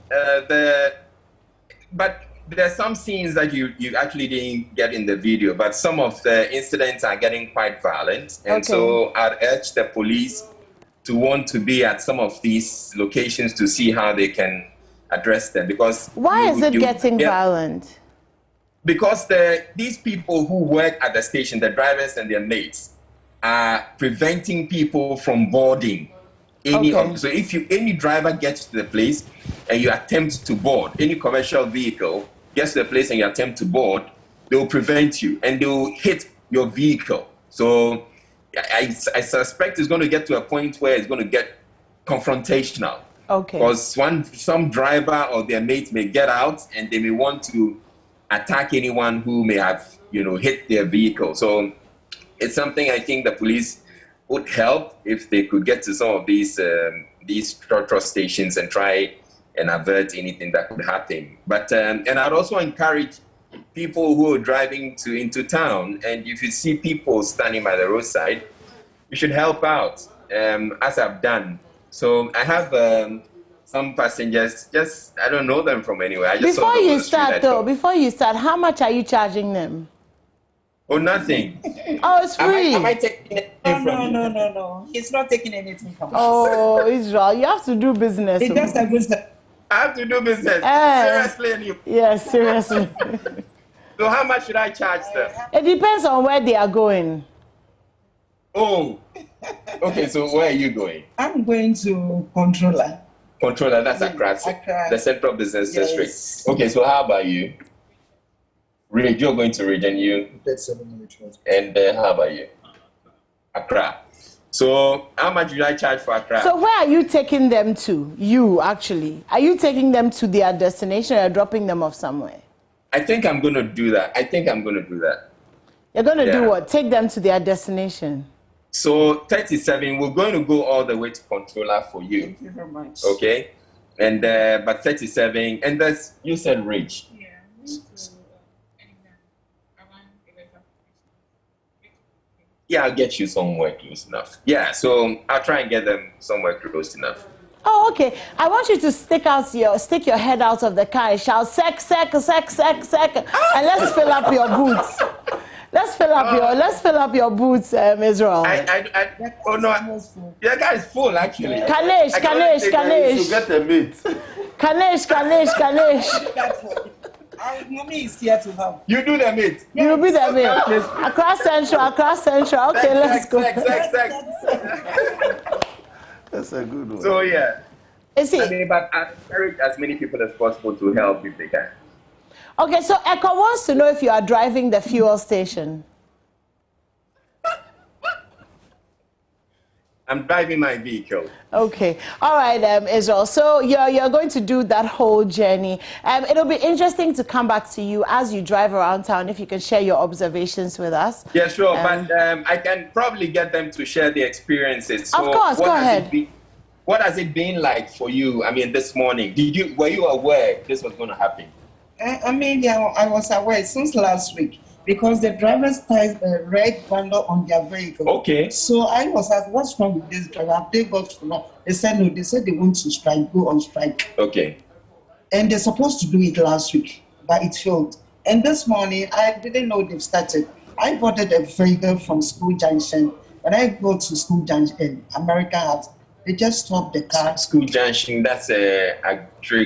[SPEAKER 8] but there's some scenes that you actually didn't get in the video, but some of the incidents are getting quite violent. And so I'd urge the police to want to be at some of these locations to see how they can address them. Because
[SPEAKER 1] why is it getting violent?
[SPEAKER 8] Because these people who work at the station, the drivers and their mates, are preventing people from boarding. So if any driver gets to the place and you attempt to board, any commercial vehicle gets to the place and you attempt to board, they will prevent you and they will hit your vehicle. So I suspect it's going to get to a point where it's going to get confrontational. Because some driver or their mates may get out and they may want to attack anyone who may have, hit their vehicle. So it's something I think the police would help if they could get to some of these trust stations and try and avert anything that could happen. But and I'd also encourage people who are driving into town, and if you see people standing by the roadside, you should help out, as I've done. So I have some passengers, I don't know them from anywhere.
[SPEAKER 1] Before you start, how much are you charging them?
[SPEAKER 8] Oh, nothing.
[SPEAKER 1] Oh, it's free.
[SPEAKER 8] Am I taking anything from you?
[SPEAKER 11] No. He's not taking anything from us.
[SPEAKER 1] Oh, Israel, you have to do business.
[SPEAKER 11] It's just a business.
[SPEAKER 8] I have to do business. Seriously.
[SPEAKER 1] Yes, seriously.
[SPEAKER 8] So how much should I charge them?
[SPEAKER 1] It depends on where they are going.
[SPEAKER 8] Oh, okay. So where are you going?
[SPEAKER 11] I'm going to Controller.
[SPEAKER 8] Controller, that's Accra, the Central Business District. Okay, so how about you? Ridge, you're going to Ridge, and you? And how about you? Accra. So how much do I charge for Accra?
[SPEAKER 1] So where are you taking them to? You, actually. Are you taking them to their destination or dropping them off somewhere?
[SPEAKER 8] I think I'm going to do that.
[SPEAKER 1] You're going to do what? Take them to their destination.
[SPEAKER 8] So 37, we're going to go all the way to Controller for you.
[SPEAKER 11] Thank you very much.
[SPEAKER 8] Okay? And but 37, and that's, you said Ridge. Yeah, I'll get you somewhere close enough. Yeah, so I'll try and get them somewhere close enough.
[SPEAKER 1] Oh, okay. I want you to stick your head out of the car and shout, sec, and let's fill up your boots. Let's fill up your boots, Israel.
[SPEAKER 8] Oh no, your guy is full actually.
[SPEAKER 1] Kanesh.
[SPEAKER 2] To get a meat.
[SPEAKER 1] Kanesh.
[SPEAKER 11] Mommy is here to help.
[SPEAKER 8] You do the meat.
[SPEAKER 1] You be the meat. Across Central. Okay, let's go.
[SPEAKER 2] That's a good one.
[SPEAKER 8] So yeah.
[SPEAKER 1] Is it?
[SPEAKER 8] But I encourage as many people as possible to help if they can.
[SPEAKER 1] Okay, so Echo wants to know if you are driving the fuel station.
[SPEAKER 8] I'm driving my vehicle.
[SPEAKER 1] Okay. All right, Israel. So you're going to do that whole journey. It'll be interesting to come back to you as you drive around town, if you can share your observations with us.
[SPEAKER 8] Yeah, sure. But I can probably get them to share the experiences. So
[SPEAKER 1] of course, go ahead.
[SPEAKER 8] What has it been like for you? I mean, this morning, were you aware this was going to happen?
[SPEAKER 11] I was aware since last week because the drivers tied a red bundle on their vehicle.
[SPEAKER 8] Okay.
[SPEAKER 11] So I was asked, what's wrong with this driver? Have they got to know? They said no. They said they want to go on strike.
[SPEAKER 8] Okay.
[SPEAKER 11] And they're supposed to do it last week, but it failed. And this morning, I didn't know they've started. I boarded a vehicle from School Junction. When I go to School Junction, American House, they just stopped the car.
[SPEAKER 8] School Junction, that's a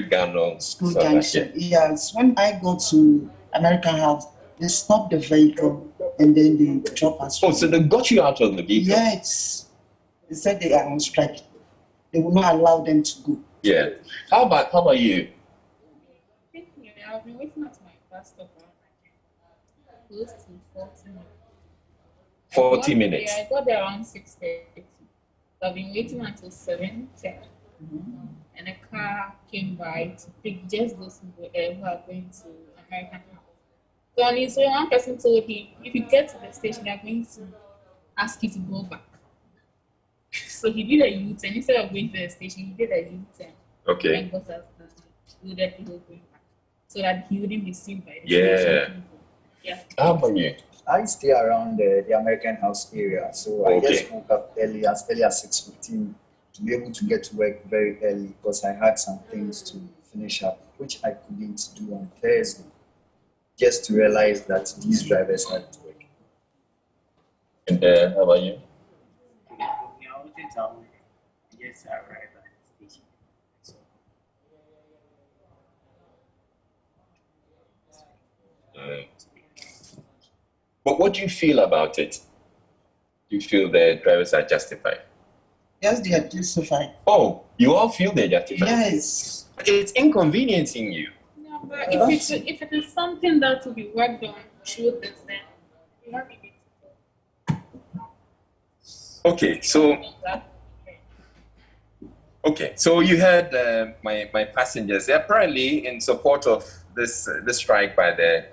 [SPEAKER 8] Gano.
[SPEAKER 11] School Junction, yes. When I go to American House, they stop the vehicle and then they drop us.
[SPEAKER 8] Oh, so they got you out of the vehicle?
[SPEAKER 11] Yes. They said they are on strike. They will not allow them to go.
[SPEAKER 8] Yeah. How about you?
[SPEAKER 12] I've been waiting at my bus stop close to 40 minutes.
[SPEAKER 8] 40 minutes?
[SPEAKER 12] Yeah, I got there around 6:30. So I've been waiting until 7:10. And a car came by to pick just those people who are going to American House. So one person told him, if you get to the station, they're going to ask you to go back. So he did a U-turn. Instead of going to the station, he did a U-turn.
[SPEAKER 8] Okay.
[SPEAKER 12] And got us loaded people going back. So that he wouldn't be seen by the station people. Yeah.
[SPEAKER 8] How about you?
[SPEAKER 13] I stay around the American House area, so I just woke up early as 6:15 to be able to get to work very early because I had some things to finish up, which I couldn't do on Thursday, just to realize that these drivers had to work.
[SPEAKER 8] And how about you?
[SPEAKER 9] Yes, I arrived at the station.
[SPEAKER 8] But what do you feel about it? Do you feel the drivers are justified?
[SPEAKER 11] Yes, they are justified.
[SPEAKER 8] Oh, you all feel they're justified?
[SPEAKER 11] Yes.
[SPEAKER 8] It's inconveniencing you.
[SPEAKER 12] No, but if it is something that will be worked on through this, then you have it.
[SPEAKER 8] Okay, so you heard my passengers. They're apparently in support of this strike by the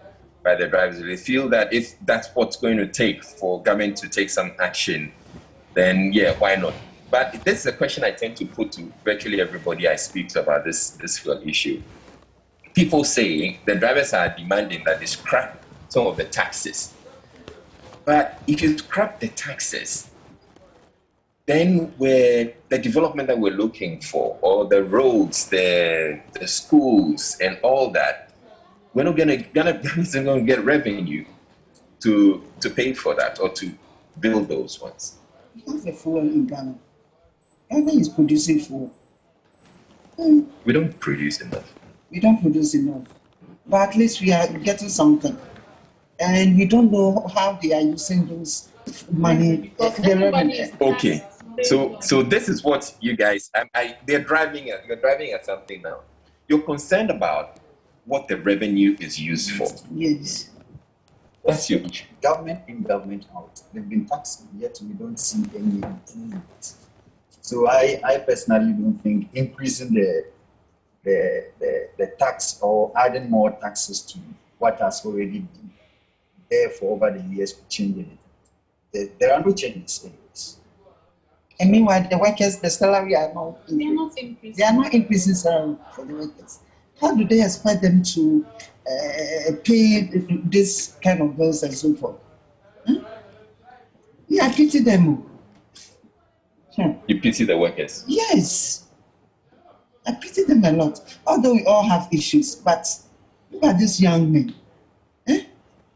[SPEAKER 8] drivers. They feel that if that's what's going to take for government to take some action, then yeah, why not? But this is a question I tend to put to virtually everybody I speak to about this fuel issue. People say the drivers are demanding that they scrap some of the taxes. But if you scrap the taxes, then where the development that we're looking for, or the roads, the schools, and all that, we're not gonna get revenue to pay for that or to build those ones.
[SPEAKER 11] Because the fuel in Ghana, everything is producing fuel.
[SPEAKER 8] We don't produce enough.
[SPEAKER 11] We don't produce enough, but at least we are getting something. and we don't know how they are using those money.
[SPEAKER 8] Okay, so this is what you guys. You're driving at something now. You're concerned about what the revenue is used for.
[SPEAKER 11] Yes.
[SPEAKER 8] What's your issue?
[SPEAKER 13] Government in, government out. They've been taxing, yet we don't see any improvement. So I personally don't think increasing the tax or adding more taxes to what has already been there for over the years will change anything. There are no changes anyways.
[SPEAKER 11] And meanwhile, the workers, the salary are not
[SPEAKER 12] increasing.
[SPEAKER 11] They are not increasing salary for the workers. How do they expect them to pay this kind of bills and so forth? Yeah, I pity them.
[SPEAKER 8] You pity the workers?
[SPEAKER 11] Yes. I pity them a lot. Although we all have issues, but look at these young men.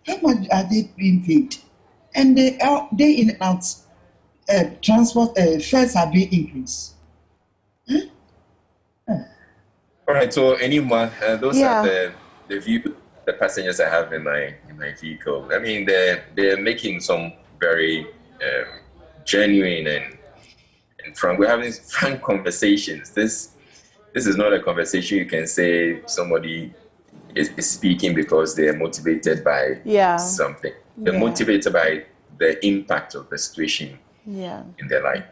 [SPEAKER 11] How much are they being paid? And they are day in and out. Transport fares are being increased.
[SPEAKER 8] All right. So anyone, those are the view the passengers I have in my vehicle. I mean, they're making some very genuine and frank. We're having frank conversations. This is not a conversation you can say somebody is speaking because they're motivated by something. They're motivated by the impact of the situation in their life.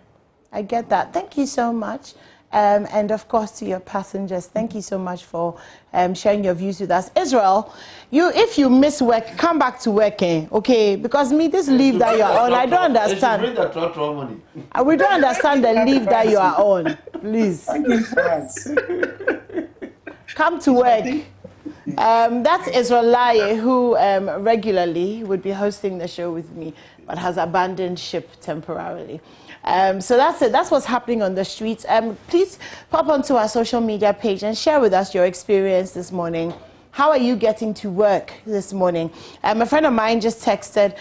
[SPEAKER 1] I get that. Thank you so much. And of course to your passengers, thank you so much for sharing your views with us. Israel, if you miss work, come back to work, okay? Because this leave that you are on, I don't understand.
[SPEAKER 2] Bring the trotro money.
[SPEAKER 1] We don't understand the leave that you are on. Please. Come to work. That's Israel Laye, who regularly would be hosting the show with me, but has abandoned ship temporarily. So that's it. That's what's happening on the streets. Please pop onto our social media page and share with us your experience this morning. How are you getting to work this morning? A friend of mine just texted.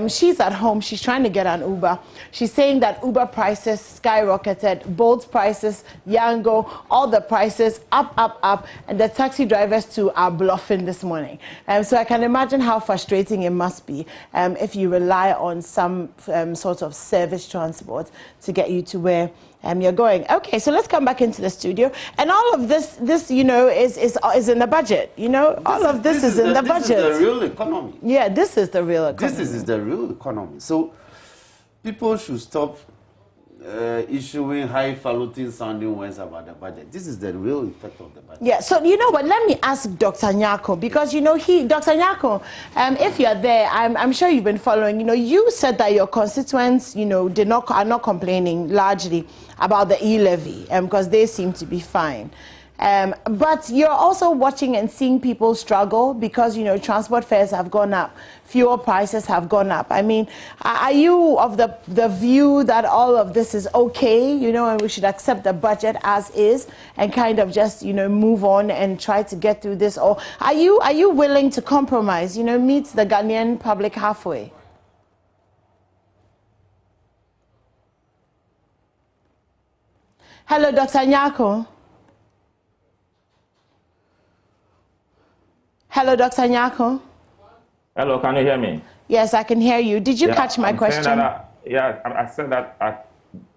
[SPEAKER 1] She's at home. She's trying to get an Uber. She's saying that Uber prices skyrocketed. Bolt's prices, Yango, all the prices up. And the taxi drivers too are bluffing this morning. So I can imagine how frustrating it must be if you rely on some sort of service transport to get you to where you're going. Okay, so let's come back into the studio. And all of this is in the budget. All of this is in the budget.
[SPEAKER 2] This is the real economy.
[SPEAKER 1] Yeah, this is the real economy.
[SPEAKER 2] This is the real economy. So people should stop issuing highfalutin sounding words about the budget. This is the real effect of the budget.
[SPEAKER 1] Yeah, so you know what, let me ask Dr. Nyako, because Dr. Nyako, if you're there, I'm sure you've been following, you said that your constituents, are not complaining largely about the E-levy, because they seem to be fine. But you're also watching and seeing people struggle because, transport fares have gone up, fuel prices have gone up. I mean, are you of the view that all of this is okay, and we should accept the budget as is and kind of just, move on and try to get through this? Or are you willing to compromise, meet the Ghanaian public halfway? Hello, Dr. Nyako. Hello, Dr. Nyako.
[SPEAKER 3] Hello, can you hear me?
[SPEAKER 1] Yes, I can hear you. Did you catch my question?
[SPEAKER 3] I said that I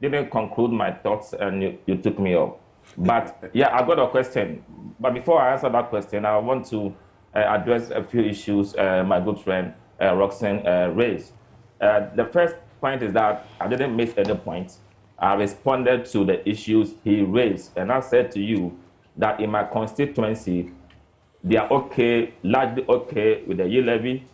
[SPEAKER 3] didn't conclude my thoughts and you took me off. But I got a question. But before I answer that question, I want to address a few issues my good friend Roxanne raised. The first point is that I didn't miss any points. I responded to the issues he raised. And I said to you that in my constituency, they are largely okay with the E-levy.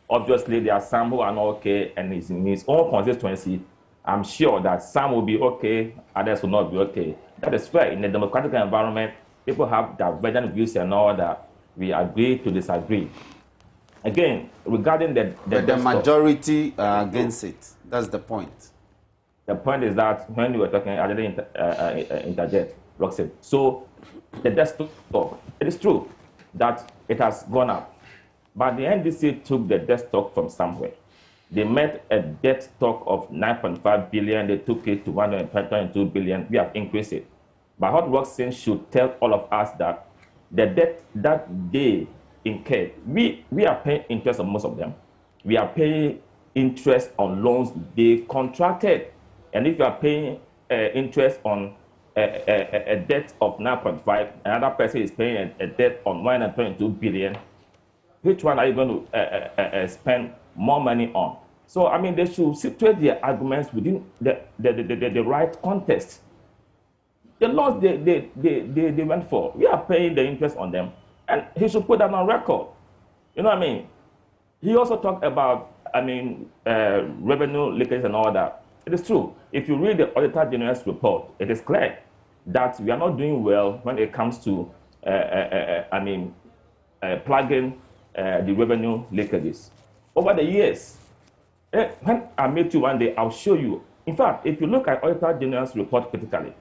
[SPEAKER 3] Obviously, there are some who are not okay, and in his own constituency, I'm sure that some will be okay, others will not be okay. That is fair. In a democratic environment, people have divergent views and all that. We agree to disagree. Again, regarding the
[SPEAKER 2] majority are against it. That's the point.
[SPEAKER 3] The point is that when we were talking, I didn't interject, Roxanne. So the desktop, it is true that it has gone up. But the NDC took the debt stock from somewhere. They met a debt stock of 9.5 billion. They took it to 122 billion. We have increased it. But what Roxanne should tell all of us that the debt that they incurred, we are paying interest on most of them. we are paying interest on loans they contracted. And if you are paying interest on a debt of 9.5, another person is paying a debt on 122 billion, which one are you going to spend more money on? So, I mean, they should situate their arguments within the right context. The laws they went for, we are paying the interest on them, and he should put that on record. You know what I mean? He also talked about, I mean, revenue leakage and all that. It is true. If you read the Auditor General's report, it is clear that we are not doing well when it comes to, plugging the revenue leakages. Over the years, when I meet you one day, I'll show you. In fact, if you look at Auditor General's report critically,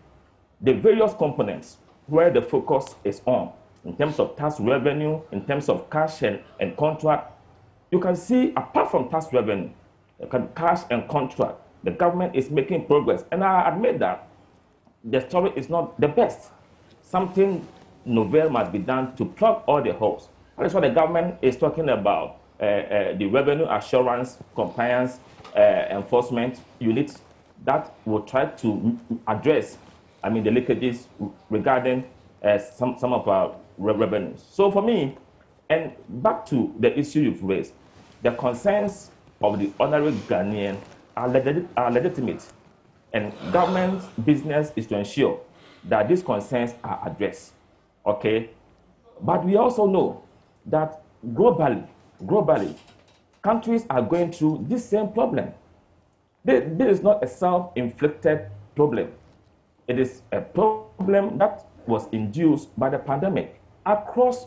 [SPEAKER 3] the various components where the focus is on, in terms of tax revenue, in terms of cash and contract, you can see, apart from tax revenue, cash and contract, the government is making progress. And I admit that the story is not the best. Something novel must be done to plug all the holes. That's why the government is talking about the revenue assurance, compliance, enforcement units that will try to address, I mean, the leakages regarding some of our revenues. So for me, and back to the issue you've raised, the concerns of the ordinary Ghanaian are legitimate, and government's business is to ensure that these concerns are addressed. Okay, but we also know that globally, countries are going through this same problem. This is not a self-inflicted problem. It is a problem that was induced by the pandemic across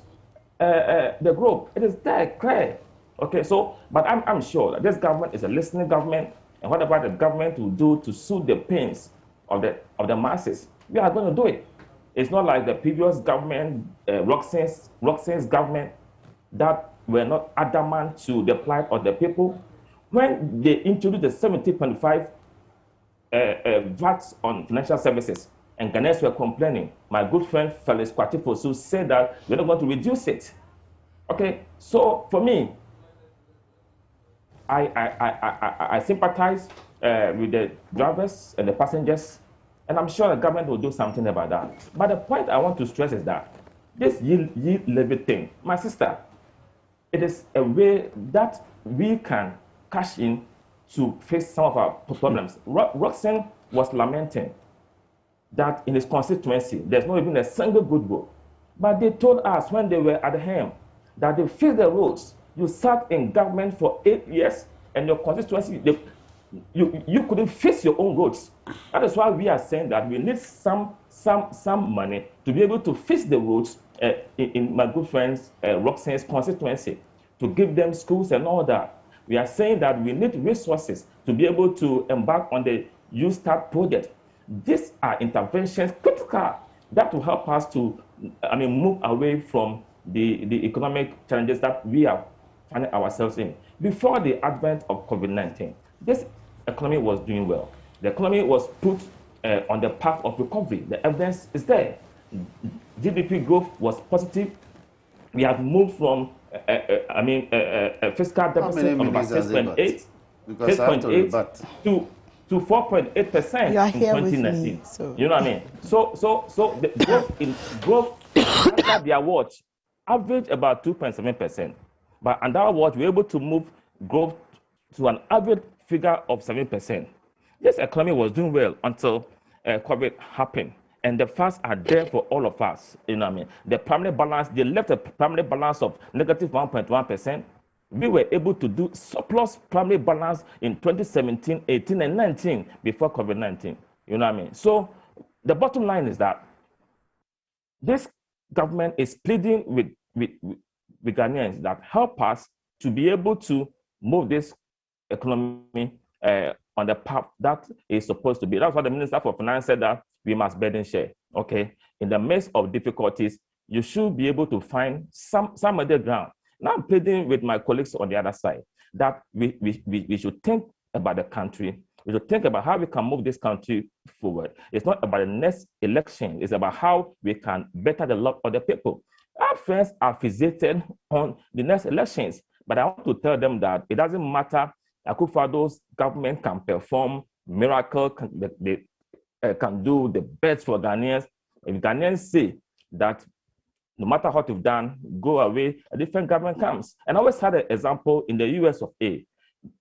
[SPEAKER 3] the globe. It is there, clear. Okay, so, but I'm sure that this government is a listening government, and whatever the government will do to soothe the pains of the masses, we are going to do it. It's not like the previous government, Roxanne's government, that were not adamant to the plight of the people. When they introduced the 70.5 VAT on financial services, and Ghanaians were complaining, my good friend Felix Kwatifosu said that we're not going to reduce it. Okay, so for me, I sympathize with the drivers and the passengers, and I'm sure the government will do something about that. But the point I want to stress is that this E-levy thing, my sister, it is a way that we can cash in to face some of our problems. Roxanne was lamenting that in his constituency, there's not even a single good road. But they told us when they were at the helm that they fixed the roads. You sat in government for 8 years, and your constituency, you couldn't fix your own roads. That is why we are saying that we need some money to be able to fix the roads in my good friend's Roxanne's constituency, to give them schools and all that. We are saying that we need resources to be able to embark on the U-Start project. These are interventions critical that will help us to, move away from the economic challenges that we are finding ourselves in. Before the advent of COVID-19, this economy was doing well. The economy was put on the path of recovery. The evidence is there. GDP growth was positive. We have moved from a fiscal deficit of about 6.8 to 4.8% in 2019. You know what I mean? So the growth under their watch averaged about 2.7%. But under our watch, we're able to move growth to an average figure of 7%. This economy was doing well until COVID happened. And the facts are there for all of us. You know what I mean? The primary balance, they left a primary balance of negative 1.1%. We were able to do surplus primary balance in 2017, 18, and 19 before COVID-19. You know what I mean? So the bottom line is that this government is pleading with Ghanaians that help us to be able to move this economy on the path that is supposed to be. That's why the Minister for Finance said that we must burden share. Okay, in the midst of difficulties, you should be able to find some other ground. Now I'm pleading with my colleagues on the other side that we should think about the country. We should think about how we can move this country forward. It's not about the next election. It's about how we can better the lot of the people. Our friends are fixated on the next elections. But I want to tell them that it doesn't matter. Akufo-Addo's government can perform miracle, they can do the best for Ghanaians. If Ghanaians say that no matter what you've done, go away, a different government comes. And I always had an example in the US of A.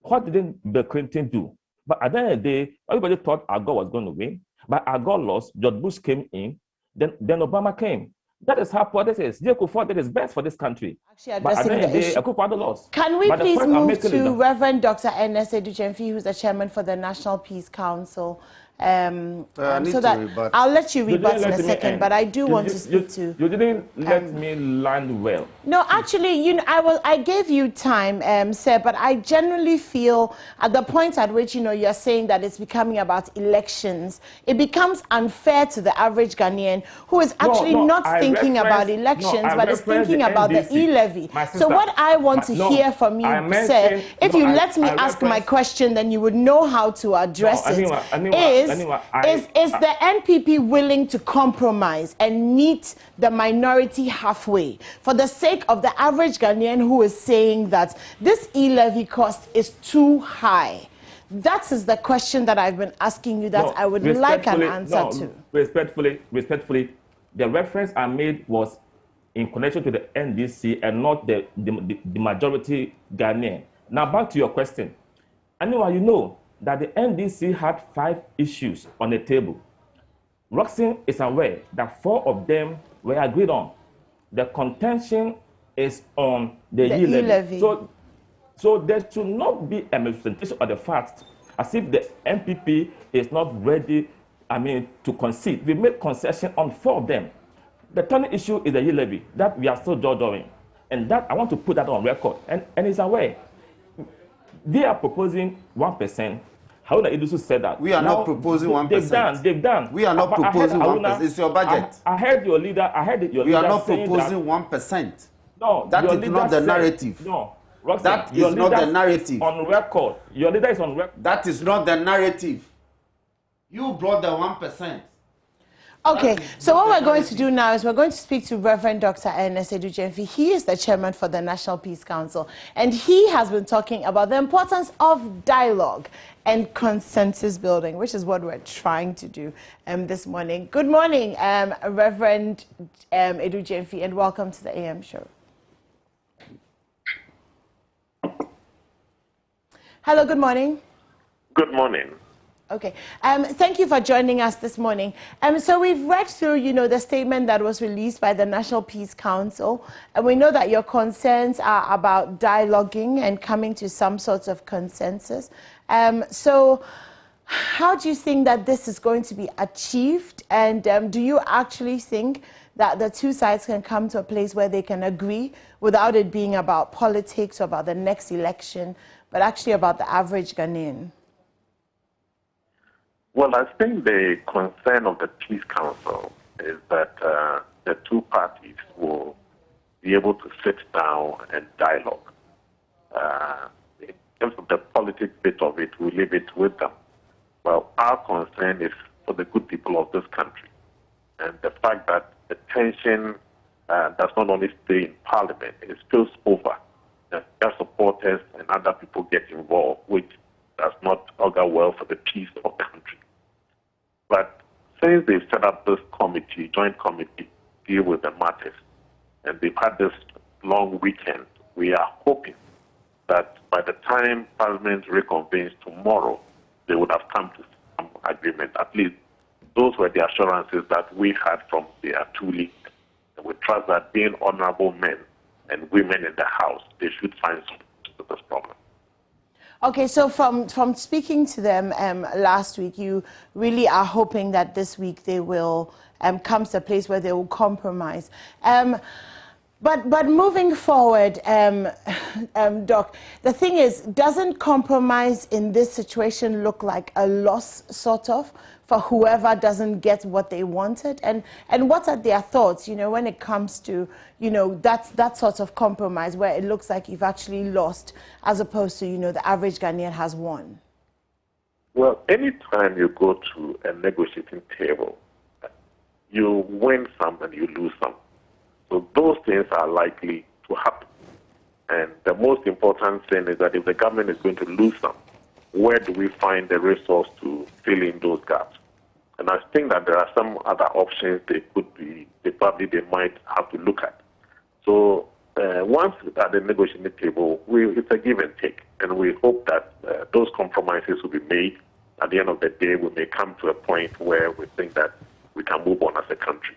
[SPEAKER 3] What didn't Bill Clinton do? But at the end of the day, everybody thought Al Gore was going to win. But Al Gore lost, George Bush came in, then Obama came. That is how politics is. Akufo-Addo is best for this country.
[SPEAKER 1] Actually addressing the issue.
[SPEAKER 3] Akufo-Addo lost.
[SPEAKER 1] Can we please move to Reverend Dr. Ernest Edu-Gyamfi, who's the chairman for the National Peace Council? So that I'll let you rebut in a second, but I do want to speak to.
[SPEAKER 3] You didn't let me land well.
[SPEAKER 1] No, actually, you know, I gave you time, sir, but I generally feel at the point at which, you know, you're saying that it's becoming about elections, it becomes unfair to the average Ghanaian who is actually not thinking about elections, but is thinking about the E-levy. So what I want to hear from you, sir, if you let me ask my question, then you would know how to address it. Is the NPP willing to compromise and meet the minority halfway for the sake of the average Ghanaian who is saying that this E-levy cost is too high? That is the question that I've been asking you that I would like an answer to.
[SPEAKER 3] Respectfully, the reference I made was in connection to the NDC and not the majority Ghanaian. Now back to your question. Anyway, you know that the NDC had 5 issues on the table. Roxanne is aware that 4 of them were agreed on. The contention is on the E-levy. So there should not be a misrepresentation of the fact as if the NPP is not ready, to concede. We made concession on 4 of them. The third issue is the E-levy that we are still doing. And that I want to put that on record. And he's aware. They are proposing 1%. Haruna Iddrisu said that.
[SPEAKER 2] We are not proposing 1%.
[SPEAKER 3] They've done.
[SPEAKER 2] We are not proposing 1%. It's your budget.
[SPEAKER 3] I heard your leader.
[SPEAKER 2] We are not proposing 1%.
[SPEAKER 3] No,
[SPEAKER 2] that is not the narrative.
[SPEAKER 3] No,
[SPEAKER 2] Roxanne, that is not the narrative.
[SPEAKER 3] On record. Your leader is on record.
[SPEAKER 2] That is not the narrative. You brought the 1%.
[SPEAKER 1] Okay, so what we're going to do now is we're going to speak to Reverend Dr. Ernest Edu-Gyamfi. He is the chairman for the National Peace Council, and he has been talking about the importance of dialogue and consensus building, which is what we're trying to do this morning. Good morning, Reverend Edu-Gyamfi, and welcome to the AM show. Hello, good morning.
[SPEAKER 14] Good morning.
[SPEAKER 1] Okay. Thank you for joining us this morning. So we've read through, you know, the statement that was released by the National Peace Council, and we know that your concerns are about dialoguing and coming to some sorts of consensus. So how do you think that this is going to be achieved? And do you actually think that the two sides can come to a place where they can agree without it being about politics or about the next election, but actually about the average Ghanaian?
[SPEAKER 14] Well, I think the concern of the Peace Council is that the two parties will be able to sit down and dialogue. In terms of the politics bit of it, we leave it with them. Well, our concern is for the good people of this country. And the fact that the tension does not only stay in Parliament, it spills over. Their supporters and other people get involved, which does not augur well for the peace of the country. But since they've set up this committee, joint committee, deal with the matters, and they've had this long weekend, we are hoping that by the time Parliament reconvenes tomorrow, they would have come to some agreement. At least those were the assurances that we had from their two leaders. And we trust that being honorable men and women in the House, they should find solutions to this problem.
[SPEAKER 1] Okay, so from speaking to them last week, you really are hoping that this week they will come to a place where they will compromise. But moving forward, Doc, the thing is, doesn't compromise in this situation look like a loss, sort of, for whoever doesn't get what they wanted? And what are their thoughts, you know, when it comes to, you know, that sort of compromise where it looks like you've actually lost as opposed to, you know, the average Ghanaian has won?
[SPEAKER 14] Well, anytime you go to a negotiating table, you win some and you lose some. So those things are likely to happen. And the most important thing is that if the government is going to lose some, where do we find the resource to fill in those gaps? And I think that there are some other options they might have to look at. So once at the negotiating table, it's a give and take, and we hope that those compromises will be made. At the end of the day, we may come to a point where we think that we can move on as a country.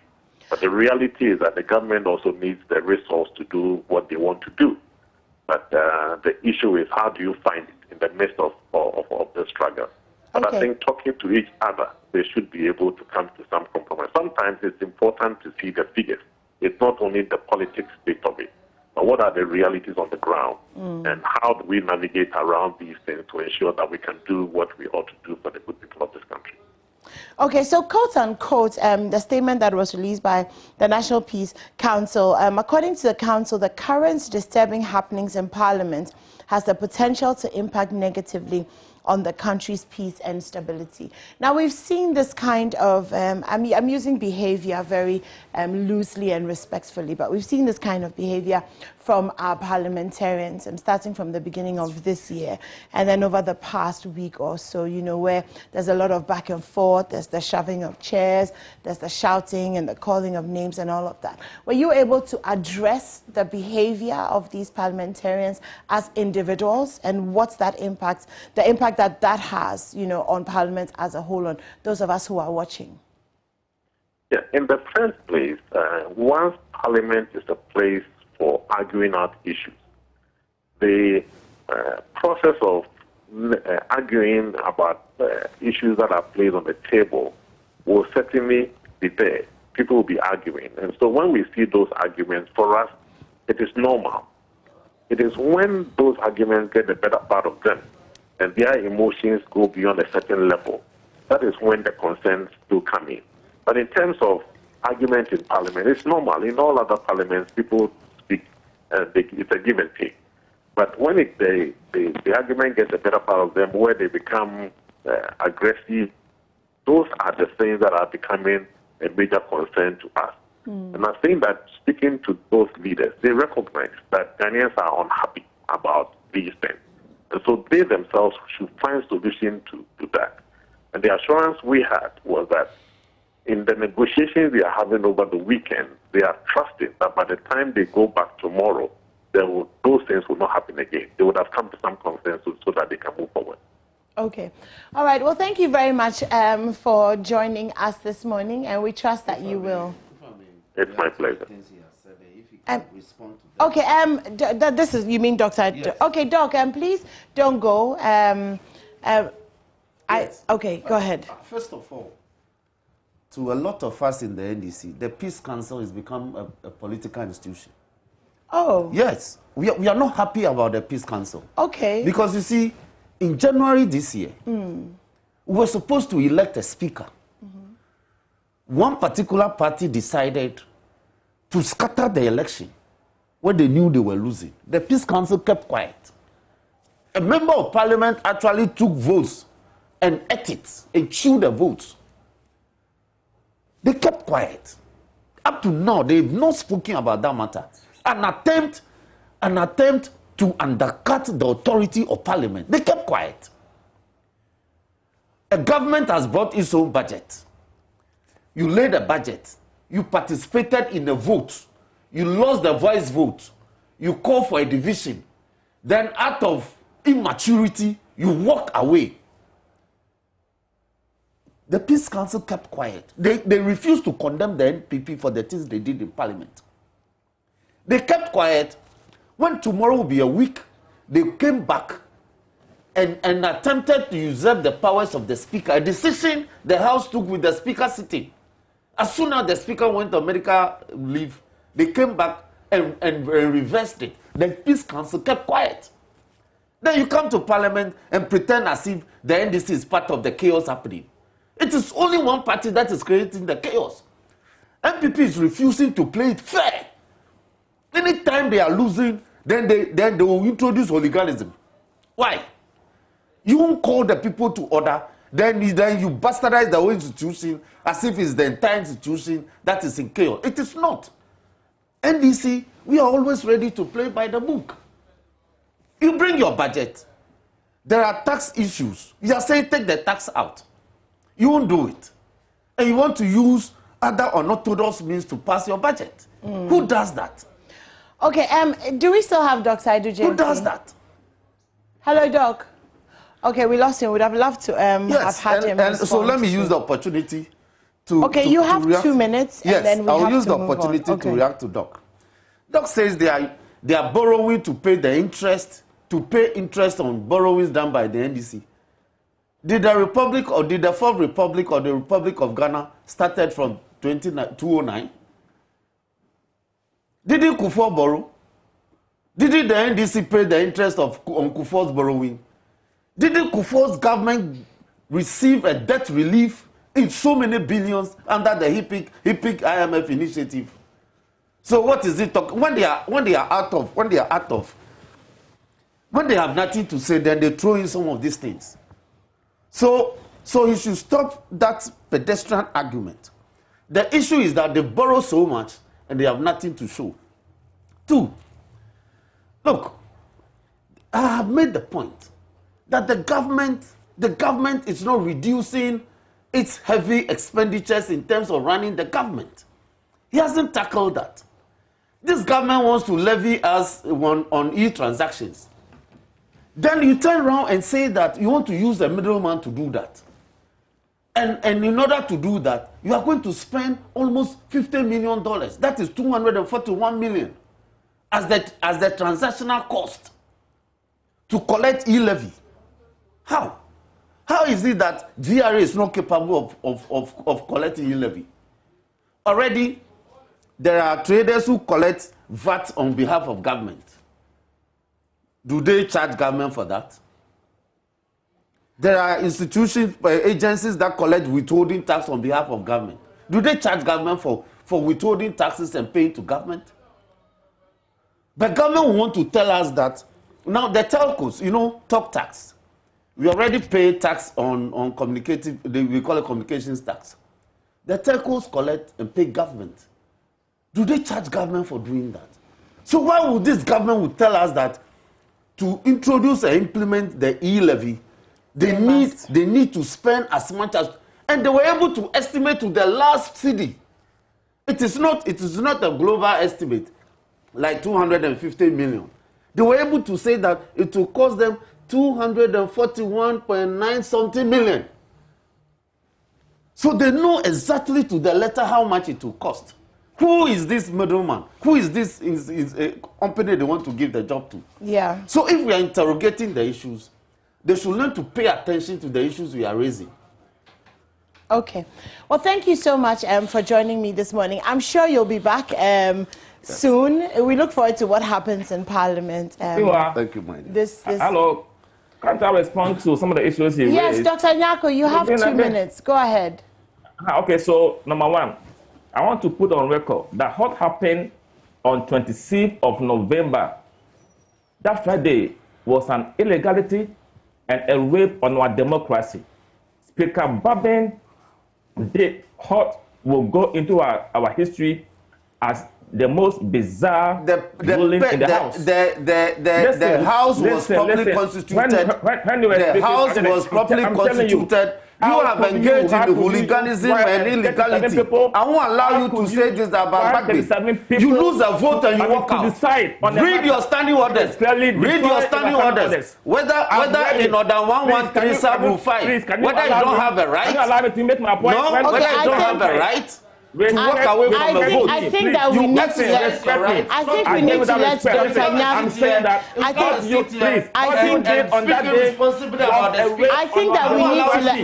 [SPEAKER 14] But the reality is that the government also needs the resource to do what they want to do. But the issue is, how do you find it in the midst of the struggle? But I think talking to each other, they should be able to come to some compromise. Sometimes it's important to see the figures. It's not only the politics bit of it, but what are the realities on the ground, and how do we navigate around these things to ensure that we can do what we ought to do for the good people of this country.
[SPEAKER 1] Okay, so quote unquote, the statement that was released by the National Peace Council, according to the council, the current disturbing happenings in Parliament has the potential to impact negatively on the country's peace and stability. Now, we've seen this kind of, I'm using behavior very loosely and respectfully, but we've seen this kind of behavior from our parliamentarians, starting from the beginning of this year, and then over the past week or so, you know, where there's a lot of back and forth, there's the shoving of chairs, there's the shouting and the calling of names and all of that. Were you able to address the behavior of these parliamentarians as individuals, and what's that impact, the impact that has, you know, on Parliament as a whole, on those of us who are watching?
[SPEAKER 14] Yeah, in the first place, once Parliament is a place for arguing out issues, the process of arguing about issues that are placed on the table will certainly be there. People will be arguing. And so when we see those arguments, for us, it is normal. It is when those arguments get the better part of them and their emotions go beyond a certain level, that is when the concerns do come in. But in terms of arguments in Parliament, it's normal. In all other parliaments, people speak, it's a give and take. But when the argument gets the better part of them, where they become aggressive, those are the things that are becoming a major concern to us. And I think that speaking to those leaders, they recognize that Ghanaians are unhappy about these things. And so they themselves should find solution to that. And the assurance we had was that in the negotiations they are having over the weekend, they are trusting that by the time they go back tomorrow, those things will not happen again. They would have come to some consensus so that they can move forward. Okay.
[SPEAKER 1] All right. Well, thank you very much for joining us this morning, and we trust that you will.
[SPEAKER 14] It's my pleasure.
[SPEAKER 1] Okay. This is, you mean Dr.
[SPEAKER 2] Yes.
[SPEAKER 1] Okay, Doc. Please don't go.
[SPEAKER 2] Yes.
[SPEAKER 1] Okay. Go ahead.
[SPEAKER 2] First of all, to a lot of us in the NDC, the Peace Council has become a political institution.
[SPEAKER 1] Oh.
[SPEAKER 2] Yes. We are not happy about the Peace Council.
[SPEAKER 1] Okay.
[SPEAKER 2] Because you see, in January this year, we were supposed to elect a speaker. One particular party decided to scatter the election when they knew they were losing. The Peace Council kept quiet. A member of Parliament actually took votes and ate it and chewed the votes. They kept quiet. Up to now, they've not spoken about that matter. An attempt to undercut the authority of Parliament. They kept quiet. A government has brought its own budget. You laid a budget. You participated in a vote. You lost the voice vote. You call for a division. Then out of immaturity, you walk away. The Peace Council kept quiet. They refused to condemn the NPP for the things they did in Parliament. They kept quiet. When tomorrow will be a week, they came back and attempted to usurp the powers of the Speaker, a decision the House took with the Speaker sitting. As soon as the Speaker went on medical leave, they came back and reversed it. The Peace Council kept quiet. Then you come to Parliament and pretend as if the NDC is part of the chaos happening. It is only one party that is creating the chaos. NPP is refusing to play it fair. Anytime they are losing, then they will introduce hooliganism. Why? You won't call the people to order, then you bastardize the whole institution as if it's the entire institution that is in chaos. It is not. NDC, we are always ready to play by the book. You bring your budget. There are tax issues. You are saying take the tax out. You won't do it. And you want to use other unorthodox means to pass your budget. Who does that?
[SPEAKER 1] Okay, do we still have Doc Saidu James?
[SPEAKER 2] Who does that?
[SPEAKER 1] Hello, Doc. Okay, we lost him. We'd have loved to have had him.
[SPEAKER 2] And so let me use the opportunity to.
[SPEAKER 1] Okay, you have 2 minutes.
[SPEAKER 2] Yes,
[SPEAKER 1] and then we
[SPEAKER 2] I'll
[SPEAKER 1] have
[SPEAKER 2] use
[SPEAKER 1] to
[SPEAKER 2] the
[SPEAKER 1] move
[SPEAKER 2] opportunity
[SPEAKER 1] on.
[SPEAKER 2] to react to Doc. Doc says they are borrowing to pay the interest, to pay interest on borrowings done by the NDC. Did the Republic or did the Fourth Republic or the Republic of Ghana started from 2009? Didn't Kufuor borrow? Didn't the NDC pay the interest on Kufuor's borrowing? Didn't Kufuor's government receive a debt relief in so many billions under the HIPIC IMF initiative? So what is it talking? When they have nothing to say, then they throw in some of these things. So he should stop that pedestrian argument. The issue is that they borrow so much and they have nothing to show. 2, look, I have made the point that the government is not reducing its heavy expenditures in terms of running the government. He hasn't tackled that. This government wants to levy us on e-transactions. Then you turn around and say that you want to use a middleman to do that. And in order to do that, you are going to spend almost $50 million. That is $241 million as the transactional cost to collect E-levy. How? How is it that GRA is not capable of collecting E-levy? Already, there are traders who collect VAT on behalf of government. Do they charge government for that? There are institutions, agencies that collect withholding tax on behalf of government. Do they charge government for withholding taxes and paying to government? But government want to tell us that now the telcos, talk tax. We already pay tax on communicative, we call it communications tax. The telcos collect and pay government. Do they charge government for doing that? So why would this government tell us that to introduce and implement the E-levy, they need to spend as much as, and they were able to estimate to the last cedi. It is not a global estimate like 250 million. They were able to say that it will cost them 241.9 something million. So they know exactly to the letter how much it will cost. Who is this middleman? Who is this company they want to give the job to?
[SPEAKER 1] Yeah.
[SPEAKER 2] So if we are interrogating the issues, they should learn to pay attention to the issues we are raising.
[SPEAKER 1] Okay. Well, thank you so much for joining me this morning. I'm sure you'll be back soon. We look forward to what happens in Parliament.
[SPEAKER 2] Thank you, my dear.
[SPEAKER 3] Hello. Can't I respond to some of the issues you raised?
[SPEAKER 1] Yes, Dr. Nyako, you have 2 minutes. Go ahead.
[SPEAKER 3] Okay, so number 1, I want to put on record that what happened on 26th of November, that Friday, was an illegality and a rape on our democracy. Speaker Babin, will go into our history as the most bizarre ruling in the House.
[SPEAKER 2] The House was properly constituted. The House was properly constituted. You have engaged in hooliganism and illegality. I won't allow you to say this about Bagby. You lose a vote and you walk out. Read your standing orders. Read your standing orders. Whether in order 113 sub 5, whether you don't have a right. No, whether you don't have a right. Walk away from the vote.
[SPEAKER 1] I think that we need to let Dr. Nyako.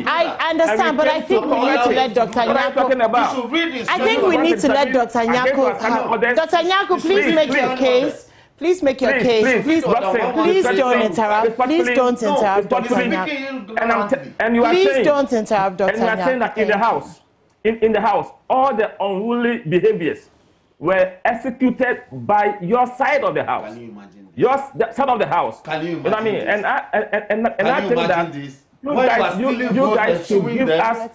[SPEAKER 1] I understand, but I think we need to let Dr. Nyako. I think we need to let Dr. Nyako. Dr. Nyako, please make your case. Please make your case. Please don't interrupt. Please don't interrupt Dr. Nyako. Please don't interrupt Dr. Nyako.
[SPEAKER 3] And you are saying that in the House. In the House, all the unruly behaviors were executed by your side of the House. Can you imagine this? Your side of the House.
[SPEAKER 2] Can you imagine
[SPEAKER 3] what I mean?
[SPEAKER 2] This?
[SPEAKER 3] And I think that
[SPEAKER 2] this?
[SPEAKER 3] you guys should give us.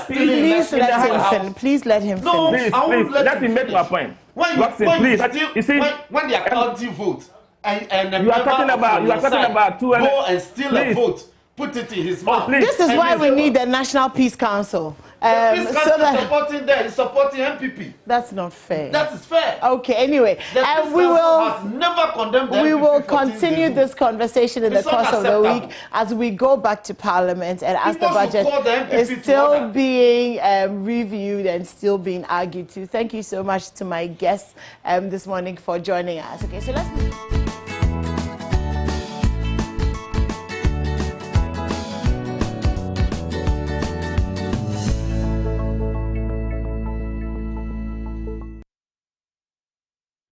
[SPEAKER 1] Please let him finish. Please let him finish.
[SPEAKER 3] Please, let me make my point.
[SPEAKER 2] When they are counting votes, and
[SPEAKER 3] you are talking about two
[SPEAKER 2] go and steal a vote, put it in his mouth.
[SPEAKER 1] This is why we need the National Peace Council.
[SPEAKER 2] Peace Council is supporting them, is supporting MPP.
[SPEAKER 1] That's not fair.
[SPEAKER 2] That is fair.
[SPEAKER 1] Okay, anyway,
[SPEAKER 2] and we will has never condemned the
[SPEAKER 1] we
[SPEAKER 2] MPP
[SPEAKER 1] will continue this conversation in the course of the week as we go back to Parliament and as the budget is still being reviewed and still being argued to. Thank you so much to my guests this morning for joining us. Okay, so let's move.